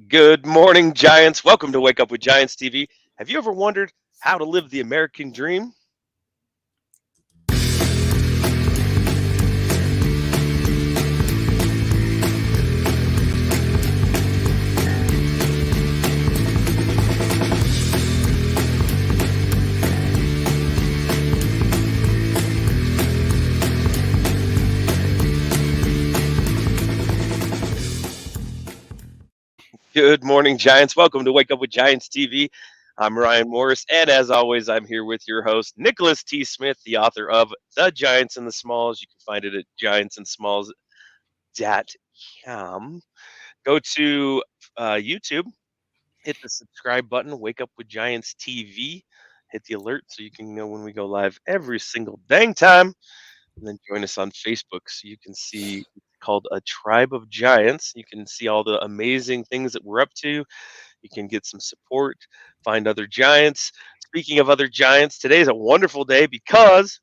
Good morning, Giants. Welcome to Wake Up with Giants TV. Have you ever wondered how to live the American dream? Good morning, Giants. Welcome to Wake Up with Giants TV. I'm Ryan Morris, and as always, I'm here with your host, Nicholas T. Smith, the author of The Giants and the Smalls. You can find it at giantsandsmalls.com. Go to YouTube, hit the subscribe button, Wake Up with Giants TV, hit the alert so you can know when we go live every single dang time. And then join us on Facebook so you can see it's called A Tribe of Giants. You can see all the amazing things that we're up to. You can get some support, find other giants. Speaking of other giants, today is a wonderful day because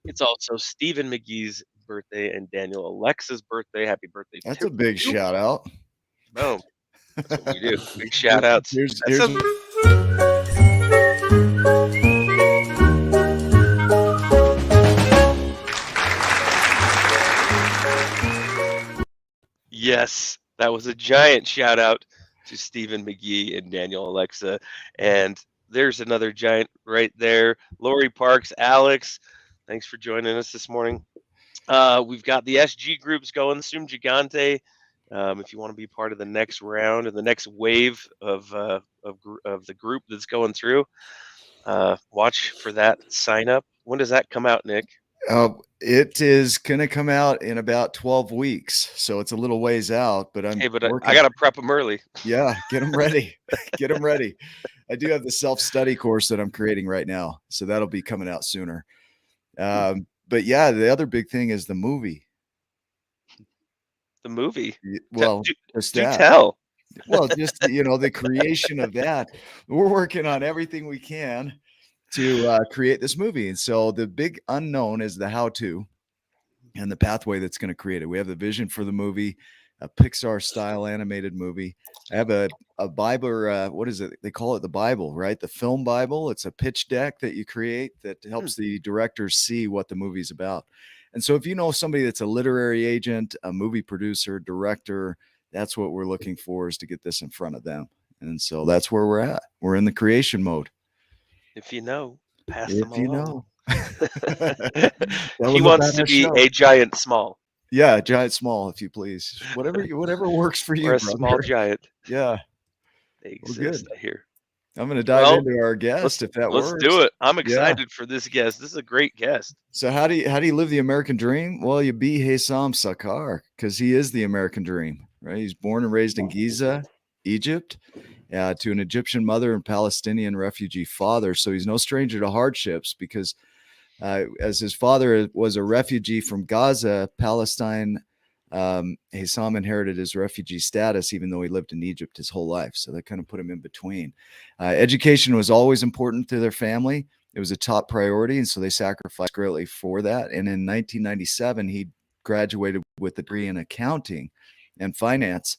it's also Stephen McGee's birthday and Daniel Alexa's birthday. Happy birthday That's to a big you. shout out. Boom. That's what we do. Big shout outs. Here's Yes, that was a giant shout out to Stephen McGee and Daniel Alexa. And there's another giant right there. Lori Parks, Alex, thanks for joining us this morning. We've got the SG groups going, Sum Gigante. If you want to be part of the next round and the next wave of the group that's going through, watch for that sign up. When does that come out, Nick? it is going to come out in about 12 weeks, so it's a little ways out. But I got to prep them early. Yeah, get them ready. Get them ready. I do have the self-study course that I'm creating right now, so that'll be coming out sooner. But yeah, the other big thing is the movie. The movie. Well, do tell. Well, just the creation of that. We're working on everything we can to create this movie, and so the big unknown is the how-to and the pathway that's going to create it. We have the vision for the movie, a Pixar-style animated movie. I have a Bible, or what is it? They call it the Bible, right? The film Bible. It's a pitch deck that you create that helps the directors see what the movie's about. And so if you know somebody that's a literary agent, a movie producer, director, that's what we're looking for, is to get this in front of them. And so that's where we're at. We're in the creation mode. If you know, pass them along. He wants to be a giant small. Yeah, giant small, if you please. Whatever works for you. Or a small giant. Yeah. They exist, I hear. I'm going to dive into our guest if that works. Let's do it. I'm excited for this guest. This is a great guest. So how do you live the American dream? Well, you be Haysam Sakar, because he is the American dream, right? He's born and raised in Giza, Egypt, to an Egyptian mother and Palestinian refugee father. So he's no stranger to hardships, because as his father was a refugee from Gaza, Palestine, Haysam inherited his refugee status, even though he lived in Egypt his whole life. So that kind of put him in between. Education was always important to their family. It was a top priority, and so they sacrificed greatly for that. And in 1997, he graduated with a degree in accounting and finance,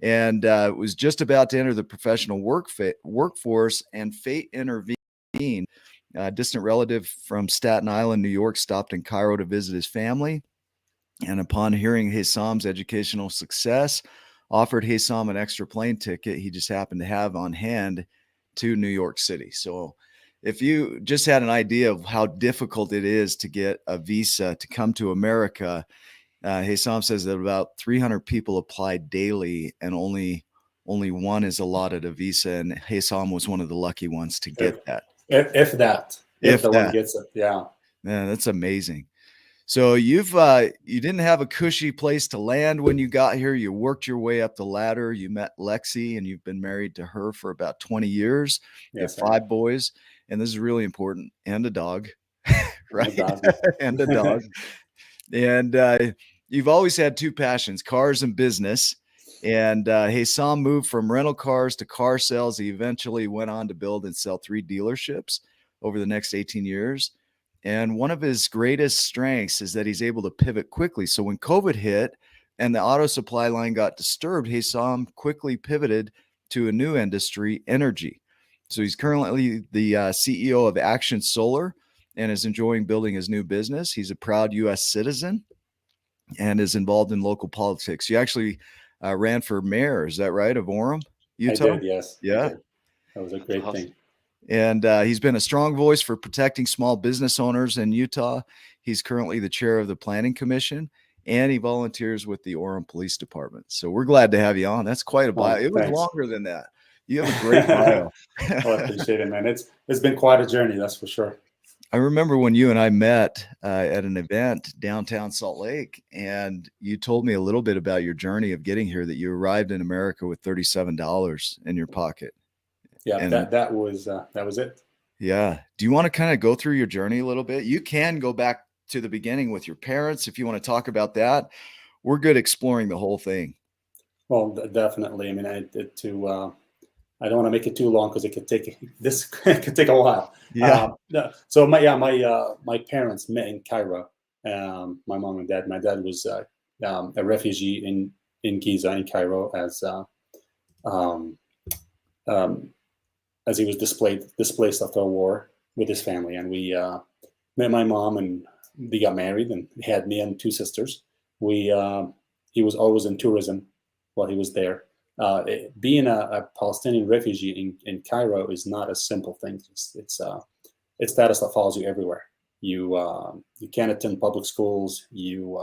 and was just about to enter the professional workforce, and fate intervened. A distant relative from Staten Island, New York, stopped in Cairo to visit his family, and upon hearing Haysam's educational success, offered Haysam an extra plane ticket he just happened to have on hand to New York City. So if you just had an idea of how difficult it is to get a visa to come to America, Haysam says that about 300 people apply daily, and only one is allotted a visa, and Haysam was one of the lucky ones to get that. If the one gets it, yeah. Man, that's amazing. So you didn't have a cushy place to land when you got here. You worked your way up the ladder. You met Lexie, and you've been married to her for about 20 years. Yes, you have 5 boys, and this is really important, and a dog, right? And a dog. And you've always had 2 passions, cars and business. And Haysam moved from rental cars to car sales. He eventually went on to build and sell 3 dealerships over the next 18 years. And one of his greatest strengths is that he's able to pivot quickly. So when COVID hit, and the auto supply line got disturbed, Haysam quickly pivoted to a new industry, energy. So he's currently the CEO of Action Solar and is enjoying building his new business. He's a proud U.S. citizen and is involved in local politics. You actually ran for mayor, is that right, of Orem, Utah? I did, yes. Yeah. I did. That was a great Awesome. thing. And he's been a strong voice for protecting small business owners in Utah. He's currently the chair of the Planning Commission, and he volunteers with the Orem Police Department. So we're glad to have you on. That's quite a bio. Oh, It was thanks. longer than that. You have a great bio. Oh, I appreciate it, man. It's been quite a journey, that's for sure. I remember when you and I met at an event downtown Salt Lake, and you told me a little bit about your journey of getting here, that you arrived in America with $37 in your pocket. Yeah, And that was it. yeah. Do you want to kind of go through your journey a little bit? You can go back to the beginning with your parents if you want to talk about that. We're good exploring the whole thing. Well, definitely. I mean, I don't want to make it too long because it could take could take a while. Yeah. So my parents met in Cairo. My mom and dad. My dad was a refugee in Giza in Cairo as he was displaced after a war with his family, and we met my mom, and we got married, and he had me and two sisters. He was always in tourism while he was there. Being a Palestinian refugee in Cairo is not a simple thing. It's status that follows you everywhere. You can't attend public schools. You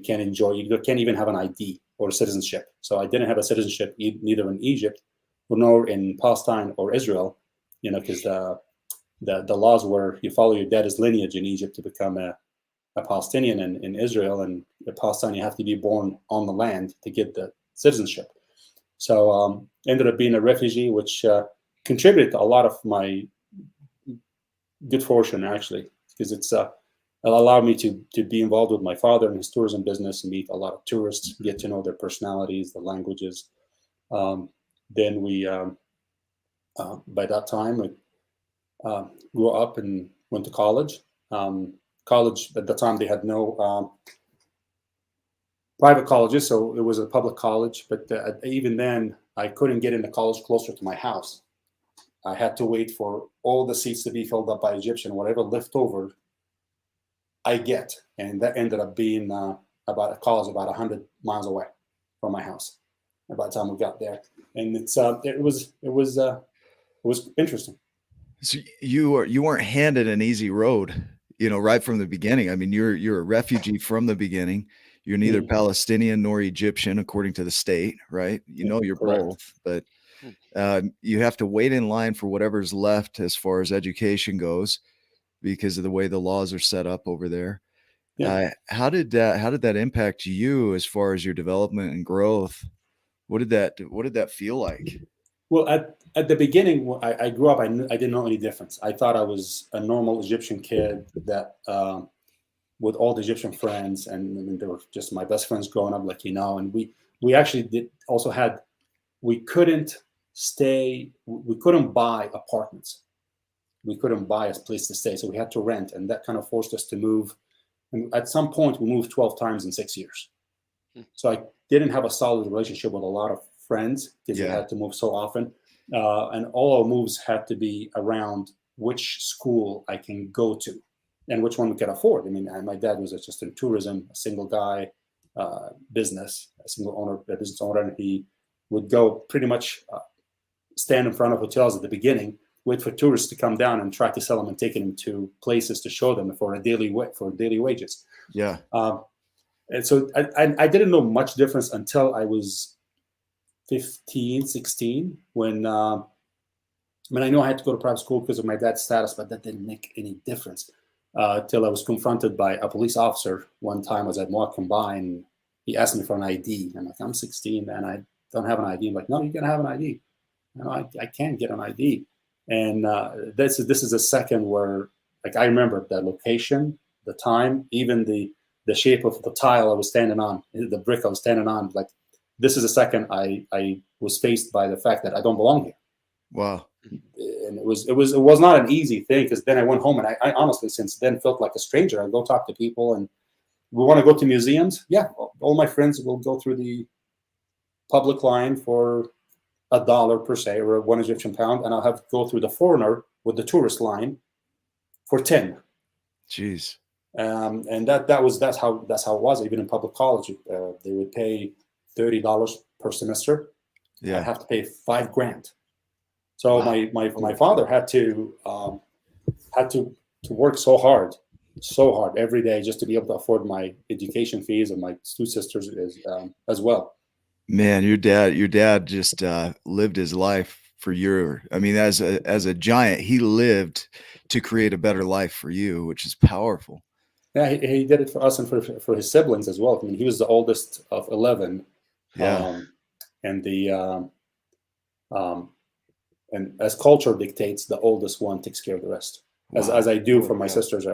can't enjoy. You can't even have an ID or citizenship. So I didn't have a citizenship neither in Egypt nor in Palestine or Israel. Because the laws were you follow your dad's lineage in Egypt to become a Palestinian, and in Israel and Palestine you have to be born on the land to get the citizenship. So ended up being a refugee, which contributed to a lot of my good fortune, actually, because it allowed me to be involved with my father in his tourism business, meet a lot of tourists, get to know their personalities, the languages. Then we, by that time, I grew up and went to college. College at the time, they had no private colleges, so it was a public college. But even then, I couldn't get into college closer to my house. I had to wait for all the seats to be filled up by Egyptian, whatever left over, I get. And that ended up being about a college about 100 miles away from my house by the time we got there. And it was interesting. So you weren't handed an easy road, right from the beginning. I mean, you're a refugee from the beginning. You're neither Palestinian nor Egyptian, according to the state, right? You're Correct. both, but you have to wait in line for whatever's left as far as education goes, because of the way the laws are set up over there. Yeah. How did that impact you as far as your development and growth? What did that feel like? Well, at the beginning, when I grew up, I didn't know any difference. I thought I was a normal Egyptian kid that with all the Egyptian friends, and they were just my best friends growing up, and we actually we couldn't buy apartments. We couldn't buy a place to stay, so we had to rent, and that kind of forced us to move. And at some point, we moved 12 times in 6 years. So I didn't have a solid relationship with a lot of friends because we had to move so often. And all our moves had to be around which school I can go to and which one we could afford. I mean, my dad was just in tourism, a single guy, business owner, and he would go pretty much stand in front of hotels at the beginning, wait for tourists to come down and try to sell them and take them to places to show them for daily wages. Yeah. And so I didn't know much difference until I was 15, 16, when I know I had to go to private school because of my dad's status, but that didn't make any difference till I was confronted by a police officer one time as I'm walking by, and he asked me for an ID. I'm like, I'm 16 and I don't have an ID. I'm like, no, you're gonna have an ID. No, I can't get an ID. And this is a second where, I remember the location, the time, even the shape of the tile I was standing on, the brick I was standing on. This is a second I was faced by the fact that I don't belong here. Wow. And it was not an easy thing, because then I went home and I honestly since then felt like a stranger. I go talk to people, and we want to go to museums. Yeah, all my friends will go through the public line for $1 per se, or £1 Egyptian, and I'll have to go through the foreigner with the tourist line for 10. Jeez. And that's how it was. Even in public college, they would pay $30 per semester. Yeah. I'd have to pay $5,000. So Wow. my father had to work so hard every day just to be able to afford my education fees, and my two sisters as well. Man, your dad just lived his life for your. I mean, as a giant, he lived to create a better life for you, which is powerful. Yeah, he did it for us and for his siblings as well. I mean, he was the oldest of 11. Yeah. And and as culture dictates, the oldest one takes care of the rest, as I do for my sisters.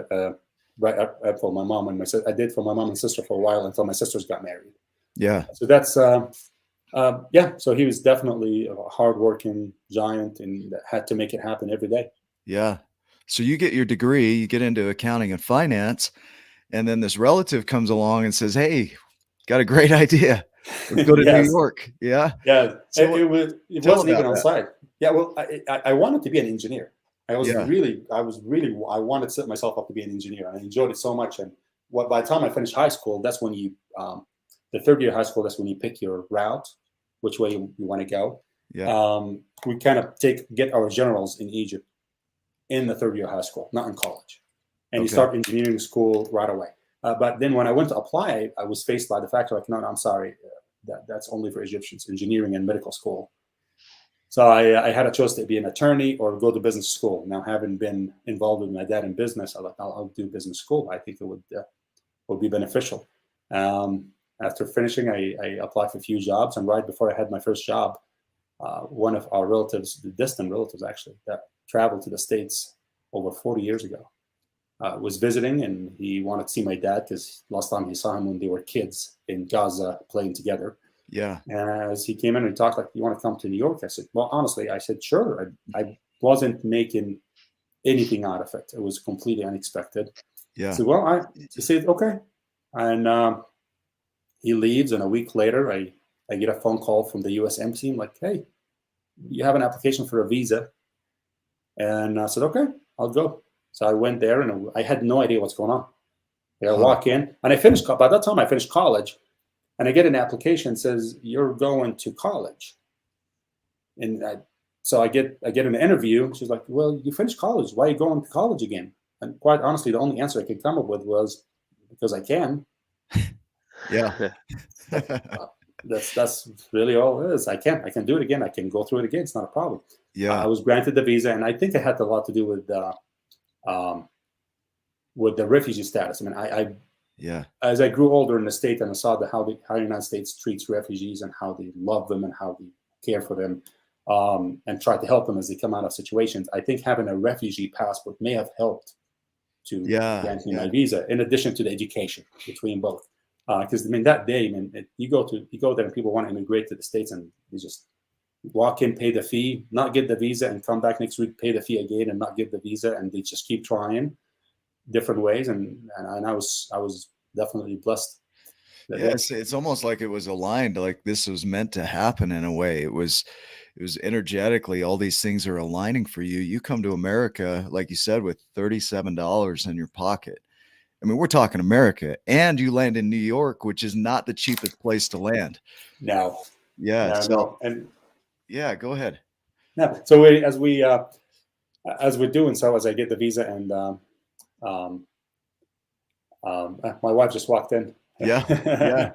Right for my mom and my sister, I did for my mom and sister for a while until my sisters got married. Yeah. So that's yeah. So he was definitely a hardworking giant, and had to make it happen every day. Yeah. So you get your degree, you get into accounting and finance, and then this relative comes along and says, "Hey, got a great idea. Let's go to New York." Yeah. Yeah. So it wasn't even on site. Yeah. Well, I wanted to be an engineer. I wanted to set myself up to be an engineer. I enjoyed it so much. And by the time I finished high school, that's when the third year of high school, that's when you pick your route, which way you want to go. Yeah. We kind of get our generals in Egypt in the third year of high school, not in college. And you start engineering school right away. But then when I went to apply, I was faced by the fact like, no, I'm sorry, that's only for Egyptians, engineering and medical school. So I had a choice to be an attorney or go to business school. Now, having been involved with my dad in business, I'll do business school. I think it would be beneficial. After finishing, I applied for a few jobs, and right before I had my first job, one of our relatives, distant relatives actually, that traveled to the States over 40 years ago, was visiting, and he wanted to see my dad because last time he saw him when they were kids in Giza playing together. Yeah. And as he came in and he talked like, "You want to come to New York?" I said, "Well, honestly," I said, "Sure." I wasn't making anything out of it. It was completely unexpected. Yeah. So, well, he said, "Okay." And he leaves, and a week later, I get a phone call from the U.S. Embassy. I'm like, "Hey, you have an application for a visa?" And I said, "Okay, I'll go." So I went there, and I had no idea what's going on. I walk in, and I finished. By that time, I finished college, and I get an application that says you're going to college. And so I get an interview. She's like, "Well, you finished college. Why are you going to college again?" And quite honestly, the only answer I could come up with was because I can. Yeah. That's really all it is. I can do it again. I can go through it again. It's not a problem. Yeah. I was granted the visa, and I think it had a lot to do with the refugee status. I mean, yeah. As I grew older in the state and I saw how the United States treats refugees and how they love them and how they care for them, and try to help them as they come out of situations, I think having a refugee passport may have helped to grant me my visa, in addition to the education between both. Because I mean, that day, you go there and people want to immigrate to the States, and you just walk in, pay the fee, not get the visa, and come back next week, pay the fee again, and not get the visa, and they just keep trying different ways. And I was definitely blessed. Yeah, it's almost like it was aligned, like this was meant to happen in a way. It was energetically, all these things are aligning for you. You come to America, like you said, with $37 in your pocket. I mean, we're talking America, and you land in New York, which is not the cheapest place to land. No. Yeah. No. And yeah, go ahead. Yeah. So as we're doing so, as I get the visa, and my wife just walked in. Yeah. Yeah.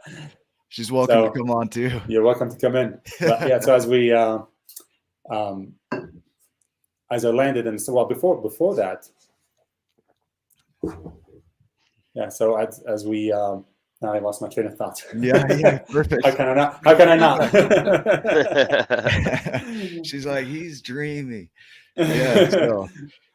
She's welcome to come on too. You're welcome to come in. But yeah. So as I landed, and so before that. Yeah. So as we now I lost my train of thought. Yeah, perfect. How can I not? She's like, he's dreamy. Yeah. So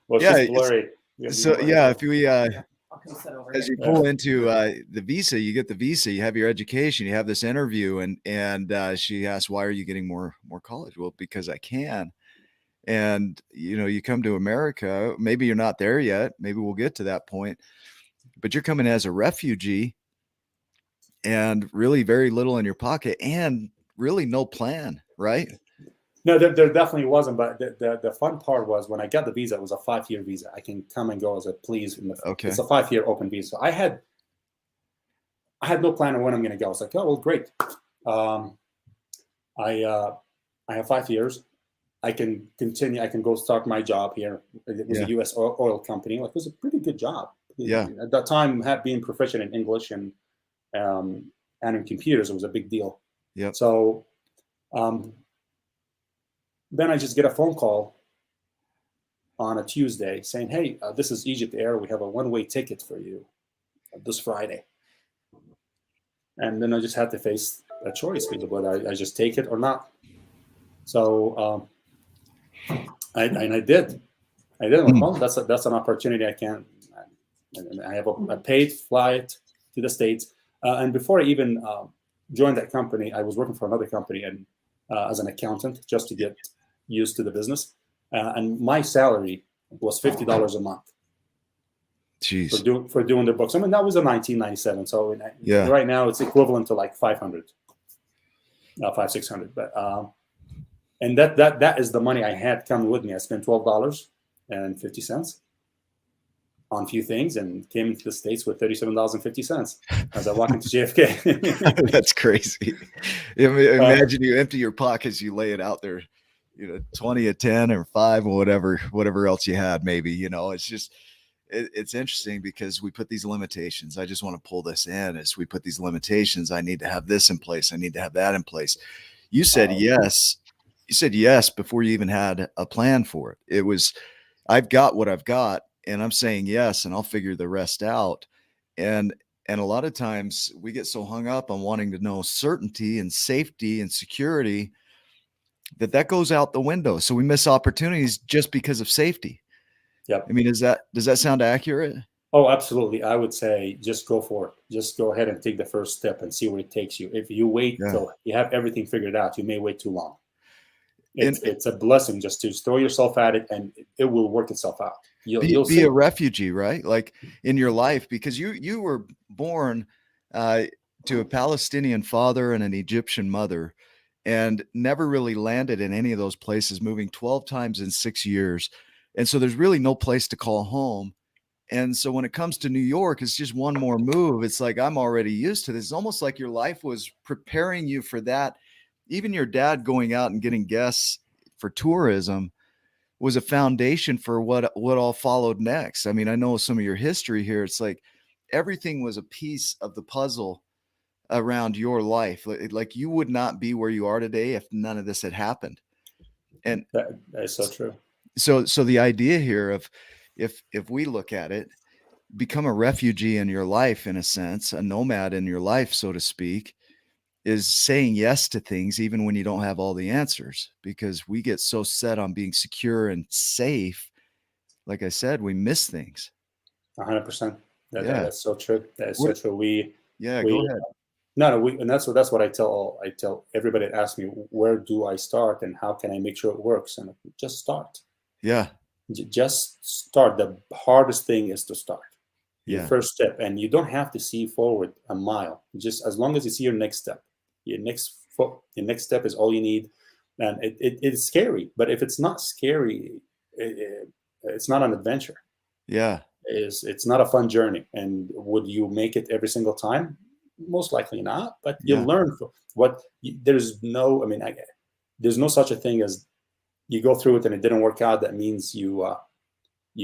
well, she's blurry. So yeah, if we as you pull into the visa, you get the visa, you have your education, you have this interview, and she asks, "Why are you getting more college?" Well, because I can. And you come to America, maybe you're not there yet, maybe we'll get to that point, but you're coming as a refugee, and really very little in your pocket and really no plan, right? No, there definitely wasn't. But the fun part was when I got the visa, it was a 5-year visa. I can come and go as I please. Okay. It's a 5-year open visa. So I had no plan on when I'm going to go. I was like, oh well, great. I have 5 years. I can continue. I can go start my job here. It was a U.S. oil company. Like, it was a pretty good job. Yeah. At that time, being proficient in English and in computers, it was a big deal. Yep. So then I just get a phone call on a Tuesday saying, "Hey, this is Egypt Air. We have a one-way ticket for you this Friday." And then I just had to face a choice, whether I just take it or not. So I did. I'm like, well, that's an opportunity I can't. And I have a paid flight to the States. And before I even joined that company, I was working for another company and as an accountant, just to get used to the business. And my salary was $50 a month. Jeez. For doing the books. I mean, that was in 1997. So right now it's equivalent to like 500, 600. But and that is the money I had coming with me. I spent $12.50 on a few things and came into the States with $37.50 as I walk into JFK. That's crazy. Imagine you empty your pockets, you lay it out there, 20 or 10 or 5 or whatever else you had, maybe. It's just, it's interesting because we put these limitations. I just want to pull this in as we put these limitations. I need to have this in place. I need to have that in place. You said yes. You said yes before you even had a plan for it. It was, I've got what I've got, and I'm saying yes, and I'll figure the rest out. And a lot of times we get so hung up on wanting to know certainty and safety and security that goes out the window. So we miss opportunities just because of safety. Yep. I mean, does that sound accurate? Oh, absolutely. I would say just go for it. Just go ahead and take the first step and see where it takes you. If you wait till you have everything figured out, you may wait too long. It's a blessing just to throw yourself at it, and it will work itself out. You'll be a refugee, right? Like in your life, because you were born to a Palestinian father and an Egyptian mother, and never really landed in any of those places, moving 12 times in 6 years. And so there's really no place to call home. And so when it comes to New York, it's just one more move. It's like, I'm already used to this. It's almost like your life was preparing you for that. Even your dad going out and getting guests for tourism was a foundation for what all followed next. I mean, I know some of your history here. It's like everything was a piece of the puzzle around your life. Like you would not be where you are today if none of this had happened. And that is so true. So the idea here of if we look at it, become a refugee in your life, in a sense, a nomad in your life, so to speak, is saying yes to things even when you don't have all the answers, because we get so set on being secure and safe. Like I said, we miss things. 100%. That's so true. That is so true. Go ahead. And that's what I tell everybody that asks me, where do I start and how can I make sure it works? And just start. Yeah. Just start. The hardest thing is to start. Your first step, and you don't have to see forward a mile. Just as long as you see your next step, your next step is all you need. And it's scary, but if it's not scary, it's not an adventure. Yeah, it's not a fun journey. And would you make it every single time? Most likely not. But you learn there's no such a thing as you go through it and it didn't work out. That means you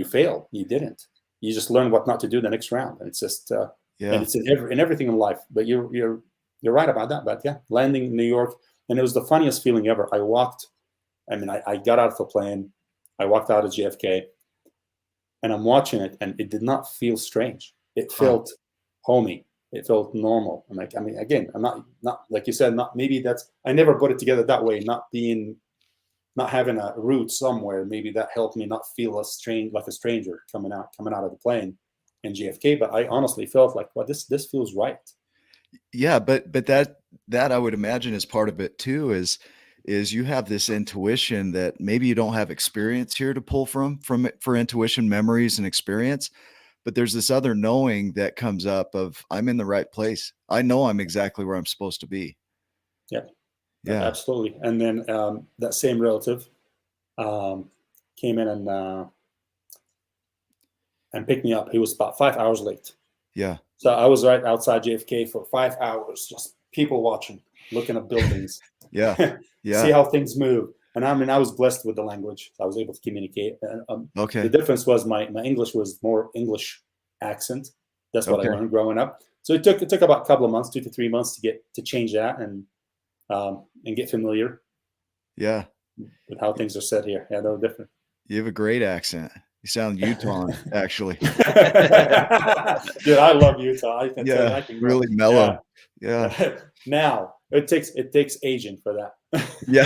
failed. You didn't. You just learn what not to do the next round. And it's just and it's in everything in life. But you're right about that. But landing in New York, and it was the funniest feeling ever. I got out of the plane, I walked out of JFK, and I'm watching it, and it did not feel strange. It felt homey. It felt normal. I'm like, again, I'm not like you said, I never put it together that way, not having a root somewhere. Maybe that helped me not feel like a stranger coming out of the plane in JFK. But I honestly felt like, well, this feels right. Yeah, but that I would imagine is part of it too, is you have this intuition that maybe you don't have experience here to pull from for intuition, memories, and experience, but there's this other knowing that comes up of I'm in the right place. I know I'm exactly where I'm supposed to be. Yeah, Yeah. absolutely. And then that same relative came in and picked me up. He was about 5 hours late. Yeah. So I was right outside JFK for 5 hours, just people watching, looking at buildings, Yeah. Yeah. see how things move. And I mean, I was blessed with the language. I was able to communicate. Okay. The difference was my English was more English accent. That's what I Okay. learned growing up. So it took about a couple of months, 2 to 3 months to change that and get familiar Yeah. with how things are said here. Yeah, they're different. You have a great accent. You sound Utah, actually. Dude, I love Utah. I can tell you, Yeah. I can Really mellow. Yeah. Now it takes aging for that. Yeah.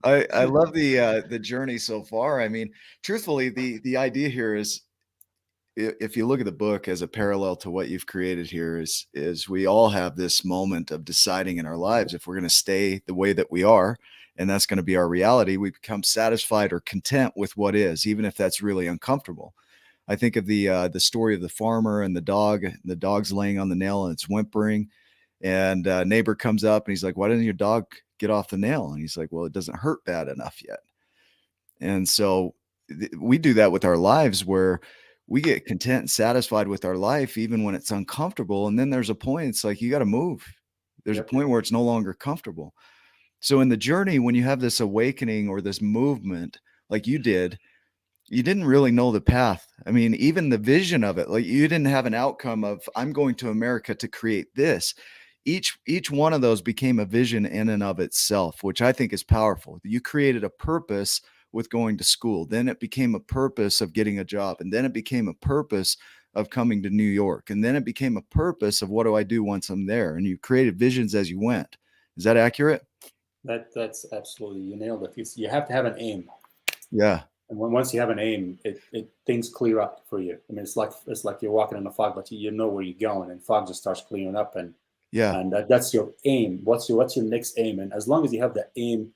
I love the journey so far. I mean, truthfully, the idea here is, if you look at the book as a parallel to what you've created here, is we all have this moment of deciding in our lives if we're going to stay the way that we are, and that's going to be our reality. We become satisfied or content with what is, even if that's really uncomfortable. I think of the story of the farmer and the dog. The dog's laying on the nail and it's whimpering, and neighbor comes up and he's like, "Why didn't your dog get off the nail?" And he's like, "Well, it doesn't hurt bad enough yet." And so we do that with our lives, where we get content and satisfied with our life, even when it's uncomfortable. And then there's a point, it's like, you got to move. There's a point where it's no longer comfortable. So in the journey, when you have this awakening or this movement, like you did, you didn't really know the path. I mean, even the vision of it, like you didn't have an outcome of, I'm going to America to create this. Each one of those became a vision in and of itself, which I think is powerful. You created a purpose with going to school. Then it became a purpose of getting a job. And then it became a purpose of coming to New York. And then it became a purpose of, what do I do once I'm there? And you created visions as you went. Is that accurate? That's absolutely, you nailed it. You have to have an aim. Yeah. And once you have an aim, things clear up for you. I mean, it's like you're walking in a fog, but you know where you're going, and fog just starts clearing up. And yeah, and that's your aim. What's your next aim? And as long as you have the aim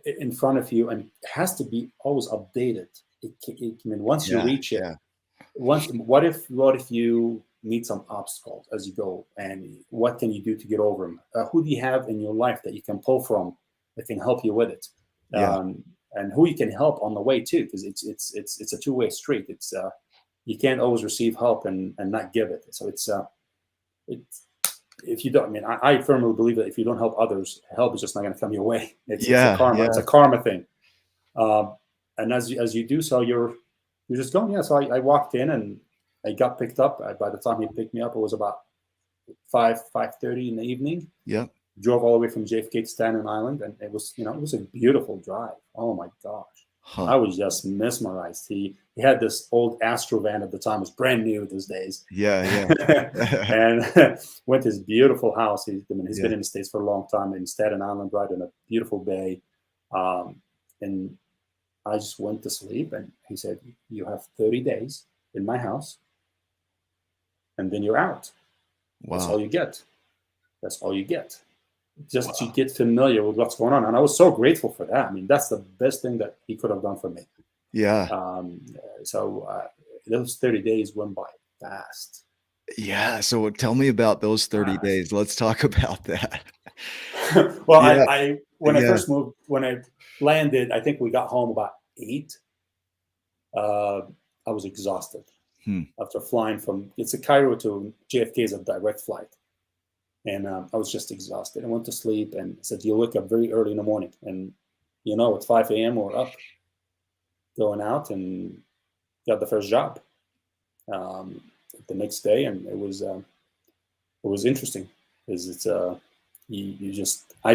in front of you, and it has to be always updated. I mean, once you reach it, what if you meet some obstacles as you go, and what can you do to get over them? Who do you have in your life that you can pull from that can help you with it? And who you can help on the way too, because it's a two-way street. It's you can't always receive help and not give it. So it's if you don't, I mean, I firmly believe that if you don't help others, help is just not going to come your way. It's a karma. It's a karma thing. And as you do so, you're just going. Yeah. So I walked in and I got picked up. By the time he picked me up, it was about 5:30 in the evening. Yep. Drove all the way from JFK to Staten Island, and it was a beautiful drive. Oh my gosh. I was just mesmerized. He had this old Astro van at the time. It was brand new these days. Yeah. And went to his beautiful house. He's been in the States for a long time, in Staten Island, right in a beautiful bay. And I just went to sleep, and he said, "You have 30 days in my house, and then you're out. Wow. That's all you get. That's all you get. Just to get familiar with what's going on." And I was so grateful for that. I mean, that's the best thing that he could have done for me. Yeah. So those 30 days went by fast. Yeah. So tell me about those 30 days. Let's talk about that. Well, yeah. When I first moved, when I landed, I think we got home about 8. I was exhausted after flying from Cairo to JFK is a direct flight. And I was just exhausted. I went to sleep and said, "You wake up very early in the morning." And, at 5 a.m. we're up, going out, and got the first job the next day. And it was interesting. I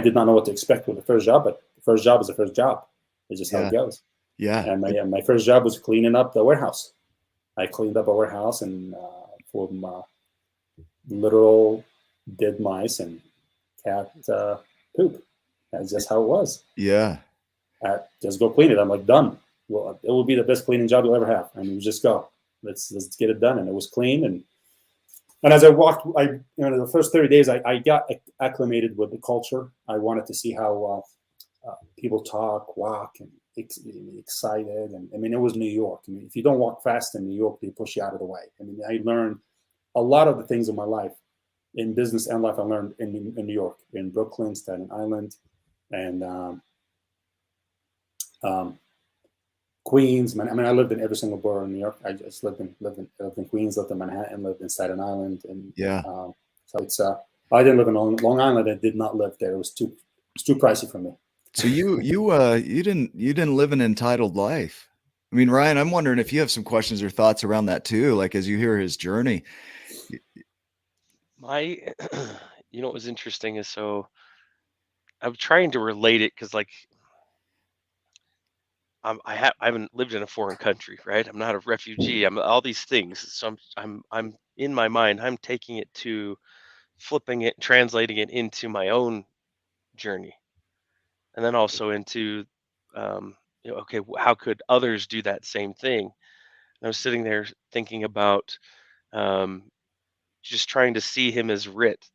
did not know what to expect with the first job, but the first job is the first job. It's just how it goes. Yeah. And my first job was cleaning up the warehouse. I cleaned up a warehouse and from literal dead mice and cat poop. That's just how it was. Yeah. Just go clean it. I'm like, done. Well, it will be the best cleaning job you'll ever have. And you just go. Let's get it done. And it was clean. And as I walked, the first 30 days, I got acclimated with the culture. I wanted to see how people talk, walk, and excited. And I mean, it was New York. I mean, if you don't walk fast in New York, they push you out of the way. I mean, I learned a lot of the things in my life, in business and life, I learned in New York, in Brooklyn, Staten Island, and um, Queens. I mean, I lived in every single borough in New York. I just lived in Queens, lived in Manhattan, lived in Staten Island, and Yeah. so it's. I didn't live in Long Island. I did not live there. It was too pricey for me. So you didn't live an entitled life. I mean, Ryan, I'm wondering if you have some questions or thoughts around that too, like as you hear his journey. My, what was interesting is, so I'm trying to relate it because, like, I haven't lived in a foreign country, right? I'm not a refugee. I'm all these things. So I'm in my mind, I'm taking it to flipping it, translating it into my own journey, and then also into, okay, how could others do that same thing? And I was sitting there thinking about, um, just trying to see him as Rit,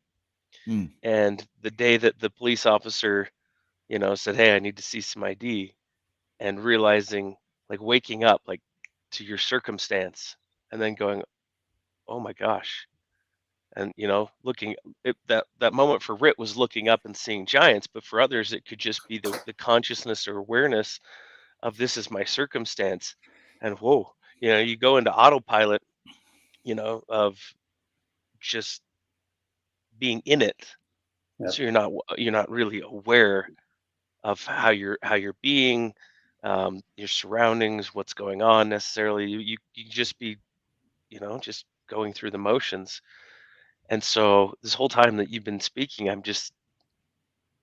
Mm, and the day that the police officer, said, "Hey, I need to see some ID," and realizing, like, waking up, like, to your circumstance, and then going, "Oh my gosh." And, looking, that moment for Rit was looking up and seeing giants, but for others it could just be the consciousness or awareness of, this is my circumstance. And whoa, you go into autopilot, of just being in it. Yeah. So you're not really aware of how you're being, your surroundings, what's going on necessarily. You just be, just going through the motions. And so this whole time that you've been speaking, I'm just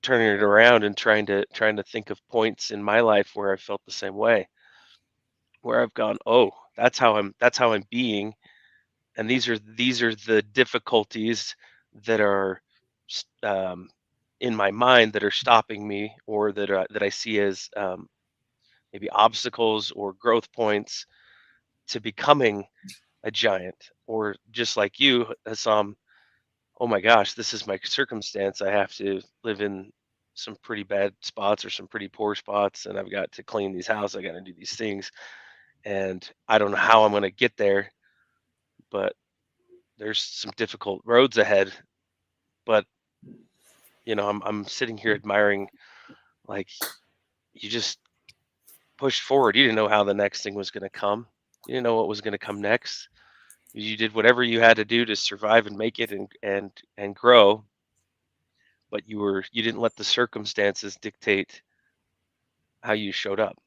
turning it around and trying to think of points in my life where I felt the same way, where I've gone, oh, that's how I'm being, and these are the difficulties that are, in my mind, that are stopping me, or that I see as, maybe obstacles or growth points to becoming a giant. Or just like you, Hassan, oh my gosh, this is my circumstance. I have to live in some pretty bad spots or some pretty poor spots, and I've got to clean these houses. I got to do these things, and I don't know how I'm going to get there, but there's some difficult roads ahead. But I'm sitting here admiring, like, you just pushed forward. You didn't know how the next thing was going to come. You didn't know what was going to come next. You did whatever you had to do to survive and make it, and grow. But you didn't let the circumstances dictate how you showed up.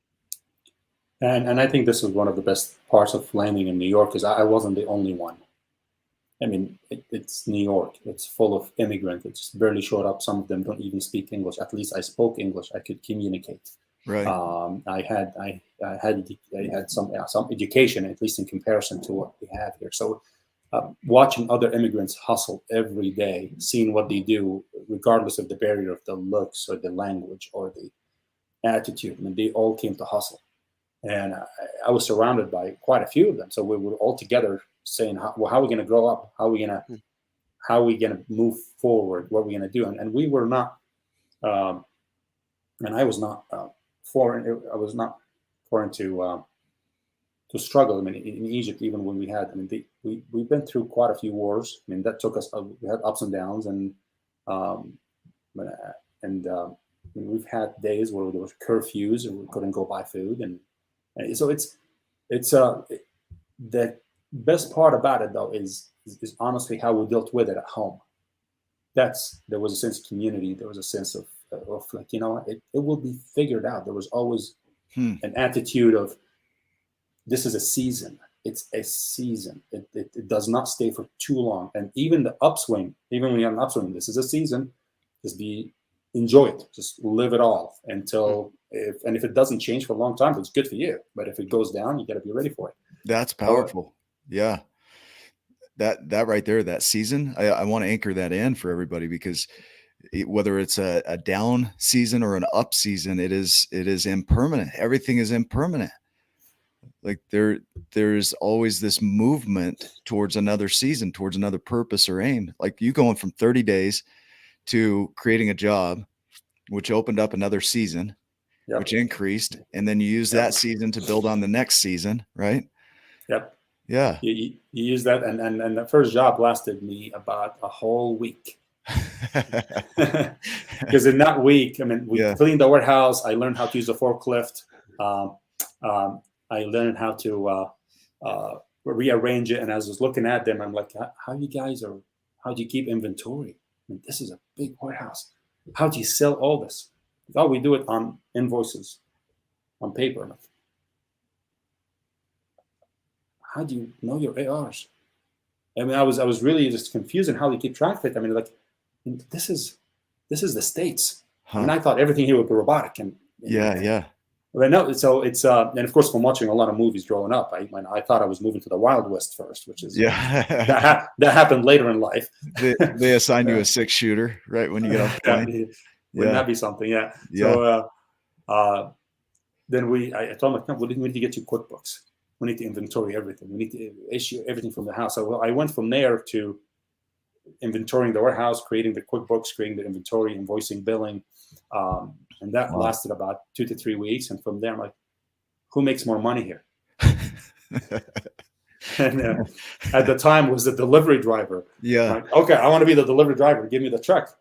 And I think this was one of the best parts of landing in New York, because I wasn't the only one. I mean, it's New York. It's full of immigrants. It just barely showed up. Some of them don't even speak English. At least I spoke English. I could communicate. right. I had some education, at least in comparison to what we have here. So, watching other immigrants hustle every day, seeing what they do, regardless of the barrier of the looks or the language or the attitude. I mean, they all came to hustle, and I was surrounded by quite a few of them. So we were all together saying, "Well, how are we going to grow up? Hmm. How are we going to move forward? What are we going to do?" And we were not, um, and I was not foreign. I was not foreign to struggle. I mean, in Egypt, even when we've been through quite a few wars. I mean, that took us. We had ups and downs, um, and we've had days where there was curfews and we couldn't go buy food, and so it's the best part about it though is honestly how we dealt with it at home. There was a sense of community. There was a sense of like, it will be figured out. There was always Hmm. an attitude of, this is a season. It's a season. It does not stay for too long. And even the upswing, even when you're on an upswing, this is a season. Just enjoy it. Just live it all Hmm. until if it doesn't change for a long time, it's good for you. But if it goes down, you got to be ready for it. That's Oh, powerful. Yeah. That right there, that season, I want to anchor that in for everybody, because whether it's a down season or an up season, it is impermanent. Everything is impermanent. Like there's always this movement towards another season, towards another purpose or aim. Like you going from 30 days to creating a job, which opened up another season, Yep. which increased, and then you use that season to build on the next season, right? Yep. Yeah. You use that, and the first job lasted me about a whole week. Because in that week, I mean, we cleaned the warehouse. I learned how to use a forklift. I learned how to rearrange it. And as I was looking at them, I'm like, how do you keep inventory? I mean, this is a big warehouse. How do you sell all this? Oh, we do it on invoices, on paper. How do you know your ARs? I mean, I was really just confused on how they keep track of it. I mean, like, this is the States. Huh. And I thought everything here would be robotic. And Right now, so it's and of course, from watching a lot of movies growing up, I thought I was moving to the Wild West first, which is that happened later in life. They assign you a 6-shooter right when you get off the plane. Wouldn't that be something? Yeah. So then I told my company, we need to get you QuickBooks. We need to inventory everything. We need to issue everything from the house. So I went from there to inventorying the warehouse, creating the QuickBooks, creating the inventory, invoicing, billing. And that lasted about 2 to 3 weeks. And from there, I'm like, who makes more money here? And at the time was the delivery driver. Yeah. Like, okay, I want to be the delivery driver. Give me the truck.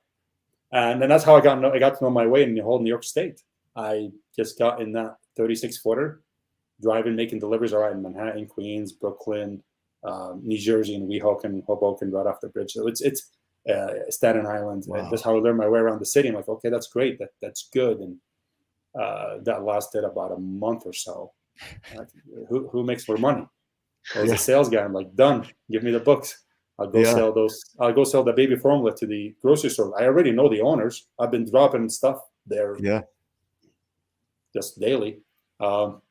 And then that's how I got to know my way in the whole New York State. I just got in that 36-footer, driving, making deliveries all right in Manhattan, Queens, Brooklyn, New Jersey, and Weehawken, Hoboken, right off the bridge. So it's Staten Island. Wow. That's how I learned my way around the city. I'm like, okay, that's great. That's good. And that lasted about a month or so. Like, who makes more money? I was a sales guy. I'm like, done. Give me the books. I'll go sell those. I'll go sell the baby formula to the grocery store. I already know the owners. I've been dropping stuff there. Yeah. Just daily. So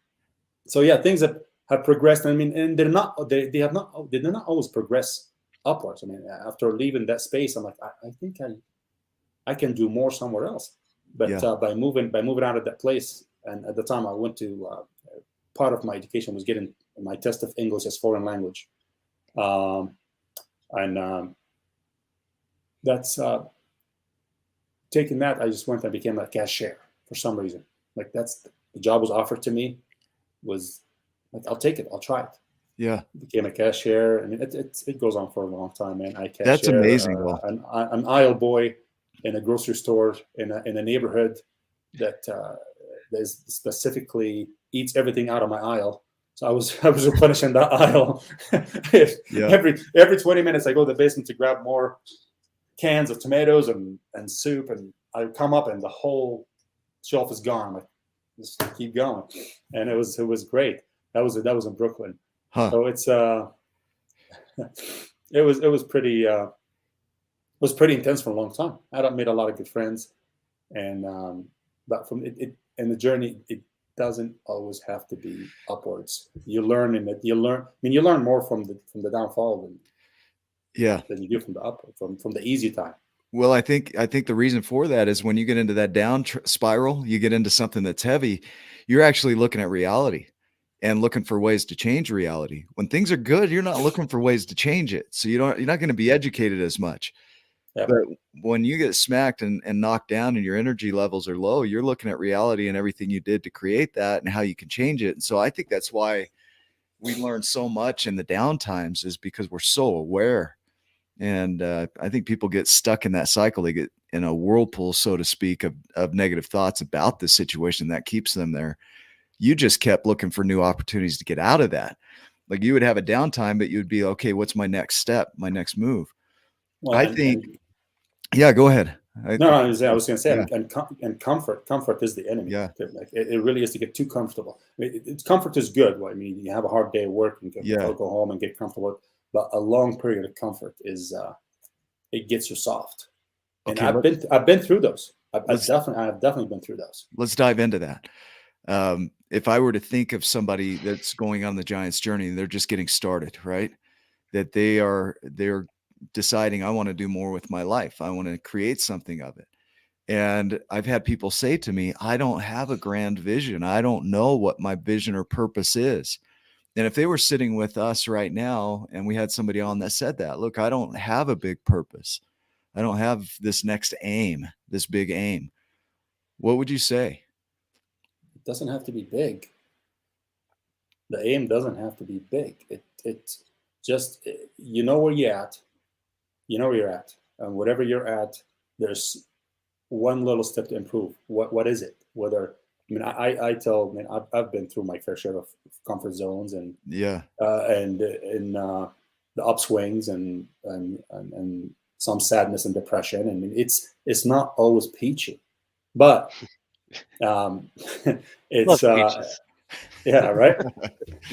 yeah, things have progressed. I mean, and they did not always progress upwards. I mean, after leaving that space, I'm like, I think I can do more somewhere else. But by moving out of that place, and at the time I went to part of my education was getting my test of English as foreign language, and that's taking that. I just went and became a cashier for some reason. Like that's the job was offered to me. Was like, I'll take it. I'll try it. Yeah. Became a cashier. I mean, it goes on for a long time, man. I cashier. That's amazing. An aisle boy in a grocery store in a neighborhood that specifically eats everything out of my aisle. So I was replenishing that aisle. Every 20 minutes, I go to the basement to grab more cans of tomatoes and soup, and I come up and the whole shelf is gone. I'm like, just keep going, and it was great. That was in Brooklyn. Huh. So it's it was pretty intense for a long time. I made a lot of good friends, and but from it in the journey, it doesn't always have to be upwards. You learn you learn more from the downfall than you do from the upward, from the easy time. Well, I think the reason for that is when you get into that down spiral, you get into something that's heavy, you're actually looking at reality and looking for ways to change reality. When things are good, you're not looking for ways to change it. So you're not going to be educated as much. Yep. But when you get smacked and knocked down and your energy levels are low, you're looking at reality and everything you did to create that and how you can change it. And so I think that's why we learn so much in the down times, is because we're so aware. And I think people get stuck in that cycle. They get in a whirlpool, so to speak, of negative thoughts about the situation that keeps them there. You just kept looking for new opportunities to get out of that. Like you would have a downtime, but you'd be, okay, what's my next step, my next move? Well, go ahead. I was going to say, and comfort is the enemy. Yeah. Like it really is to get too comfortable. I mean, comfort is good. Well, I mean, you have a hard day at work and go home and get comfortable. But a long period of comfort is it gets you soft. And okay, I've been through those. I've definitely been through those. Let's dive into that. If I were to think of somebody that's going on the Giants journey and they're just getting started, right? That they're deciding, I want to do more with my life. I want to create something of it. And I've had people say to me, I don't have a grand vision. I don't know what my vision or purpose is. And if they were sitting with us right now and we had somebody on that said that, look, I don't have a big purpose. I don't have this next aim, this big aim. What would you say? doesn't have to be big. The aim doesn't have to be big. It just, you know where you're at. You know where you're at, and whatever you're at, there's one little step to improve. What is it? Whether, I mean, I tell, man, I've been through my fair share of comfort zones, and Yeah. and in the upswings, and some sadness and depression, and it's not always peachy, but Love it's peaches. yeah, right.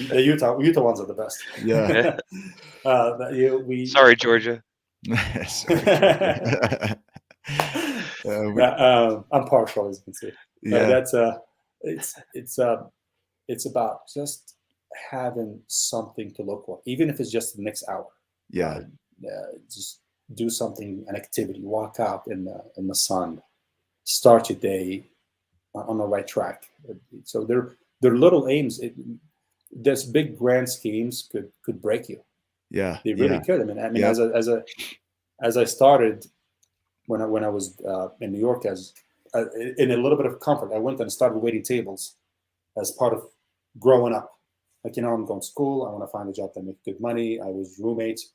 The Utah ones are the best. Yeah. We Sorry, Georgia. Sorry, Georgia. I'm partial, as you can see. Yeah. That's it's about just having something to look for, even if it's just the next hour. Yeah. Just do something, an activity, walk out in the sun, start your day on the right track. So they're little aims. This big grand schemes could break you. Yeah. They really Yeah. could. I mean, Yeah. as I started when I was in New York, as in a little bit of comfort, I went and started waiting tables as part of growing up. Like, I'm going to school. I want to find a job that makes good money. I was roommates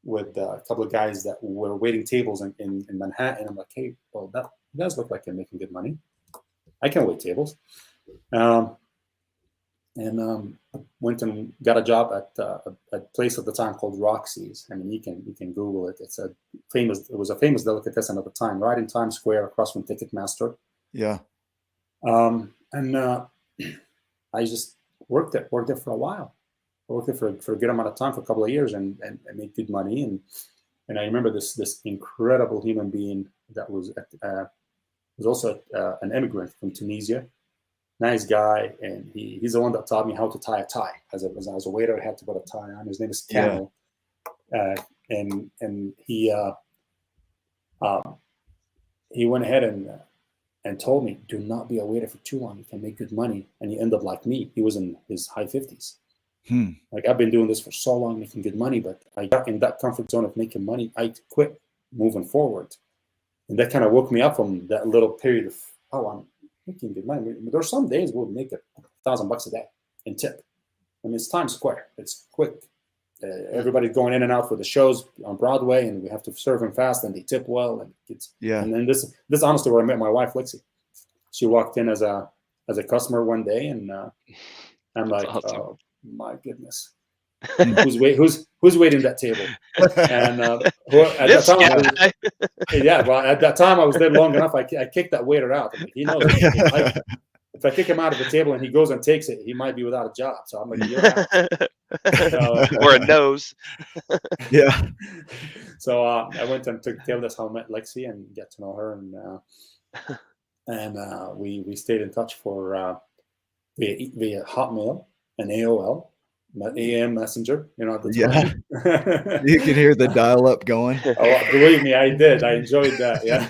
with a couple of guys that were waiting tables in Manhattan. I'm like, hey, well, that you guys look like you're making good money. I can wait tables. Went and got a job at a place at the time called Roxy's. I mean, you can Google it. It was a famous delicatessen at the time, right in Times Square, across from Ticketmaster. Yeah. I just worked there for a while. I worked there for a good amount of time, for a couple of years, and made good money. And I remember this incredible human being that was also an immigrant from Tunisia. Nice guy, and he's the one that taught me how to tie a tie. As a waiter, I had to put a tie on. His name is Camel, and he went ahead and told me, do not be a waiter for too long. You can make good money, and he ended up like me. He was in his high 50s. Like, I've been doing this for so long, making good money, but I got in that comfort zone of making money. I quit moving forward, and that kind of woke me up from that little period of, I'm making good money. There's some days we'll make $1,000 a day in tip. I mean, it's Times Square. It's quick. Everybody's going in and out for the shows on Broadway, and we have to serve them fast, and they tip well. And and then this honestly where I met my wife, Lexie. She walked in as a customer one day, and I'm like, awesome. oh my goodness, who's waiting at that table? And at that time I was there long enough. I kicked that waiter out. I mean, he knows if I kick him out of the table and he goes and takes it, he might be without a job. So I'm like, you're out. Or a nose. Yeah. So I went and took the table. That's how I met Lexie and get to know her, and we stayed in touch for via Hotmail and AOL. AM Messenger, at the time. Yeah. You can hear the dial-up going. Oh, believe me, I did. I enjoyed that. Yeah.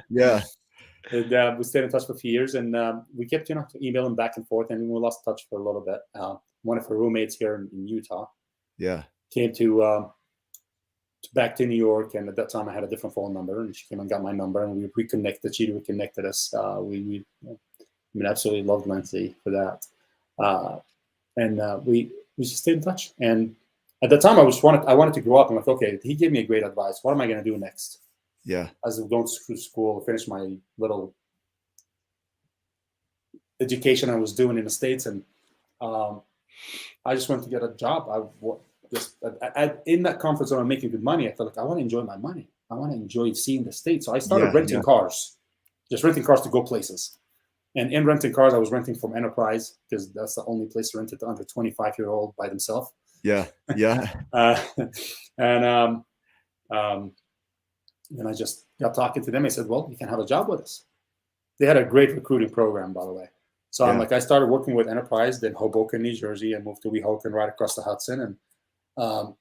Yeah. And we stayed in touch for a few years, and we kept, emailing back and forth, and we lost touch for a little bit. One of her roommates here in Utah, came to back to New York, and at that time I had a different phone number, and she came and got my number, and we reconnected. She reconnected us. We absolutely loved Lindsay for that, and we just stayed in touch. And at the time, I wanted to grow up. I'm like, okay, he gave me a great advice. What am I going to do next? Yeah. As I'm going to school, finish my little education I was doing in the States, and I just went to get a job. In that comfort zone of making good money, I felt like I want to enjoy my money. I want to enjoy seeing the States. So I started renting cars, just renting cars to go places. And in renting cars, I was renting from Enterprise, because that's the only place to rent it to under 25-year-old by themselves. Yeah. Yeah. And I just got talking to them. I said, well, you can have a job with us. They had a great recruiting program, by the way. So I'm like, I started working with Enterprise, then Hoboken, New Jersey, and moved to Weehawken right across the Hudson. And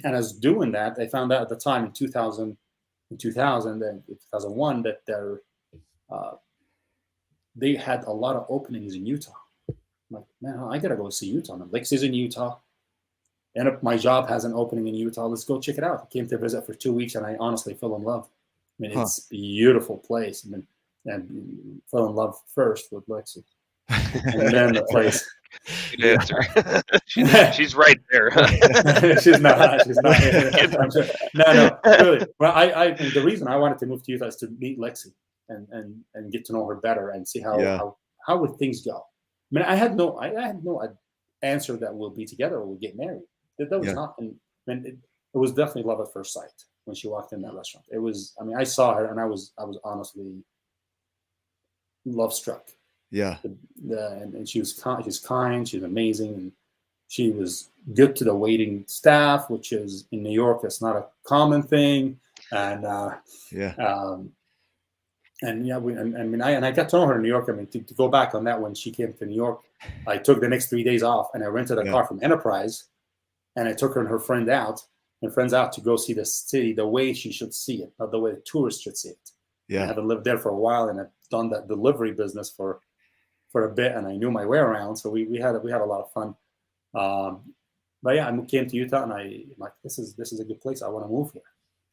I was doing that. I found out at the time in 2000 and 2001 that they had a lot of openings in Utah. I'm like, man, I gotta go see Utah. Lexie's in Utah. And my job has an opening in Utah. Let's go check it out. I came to visit for 2 weeks, and I honestly fell in love. I mean, it's a beautiful place. And fell in love first with Lexie. and then the place. Good answer. she's right there. She's not. She's not. I'm sure. No, really. Well, and the reason I wanted to move to Utah is to meet Lexie and get to know her better and see how would things go. I mean, I had no answer that we'll be together or we'll get married. That was not. And it was definitely love at first sight when she walked in that restaurant. It was. I mean, I saw her and I was honestly love struck. Yeah. And she's kind, she's amazing, and she was good to the waiting staff, which is in New York, that's not a common thing. And I got to know her in New York. I mean, to go back on that, when she came to New York, I took the next 3 days off and I rented a car from Enterprise, and I took her and her friends out to go see the city the way she should see it, not the way the tourists should see it. I haven't lived there for a while, and I've done that delivery business for a bit, and I knew my way around. So we had a lot of fun. But yeah, I came to Utah, and I'm like, this is a good place. I want to move here.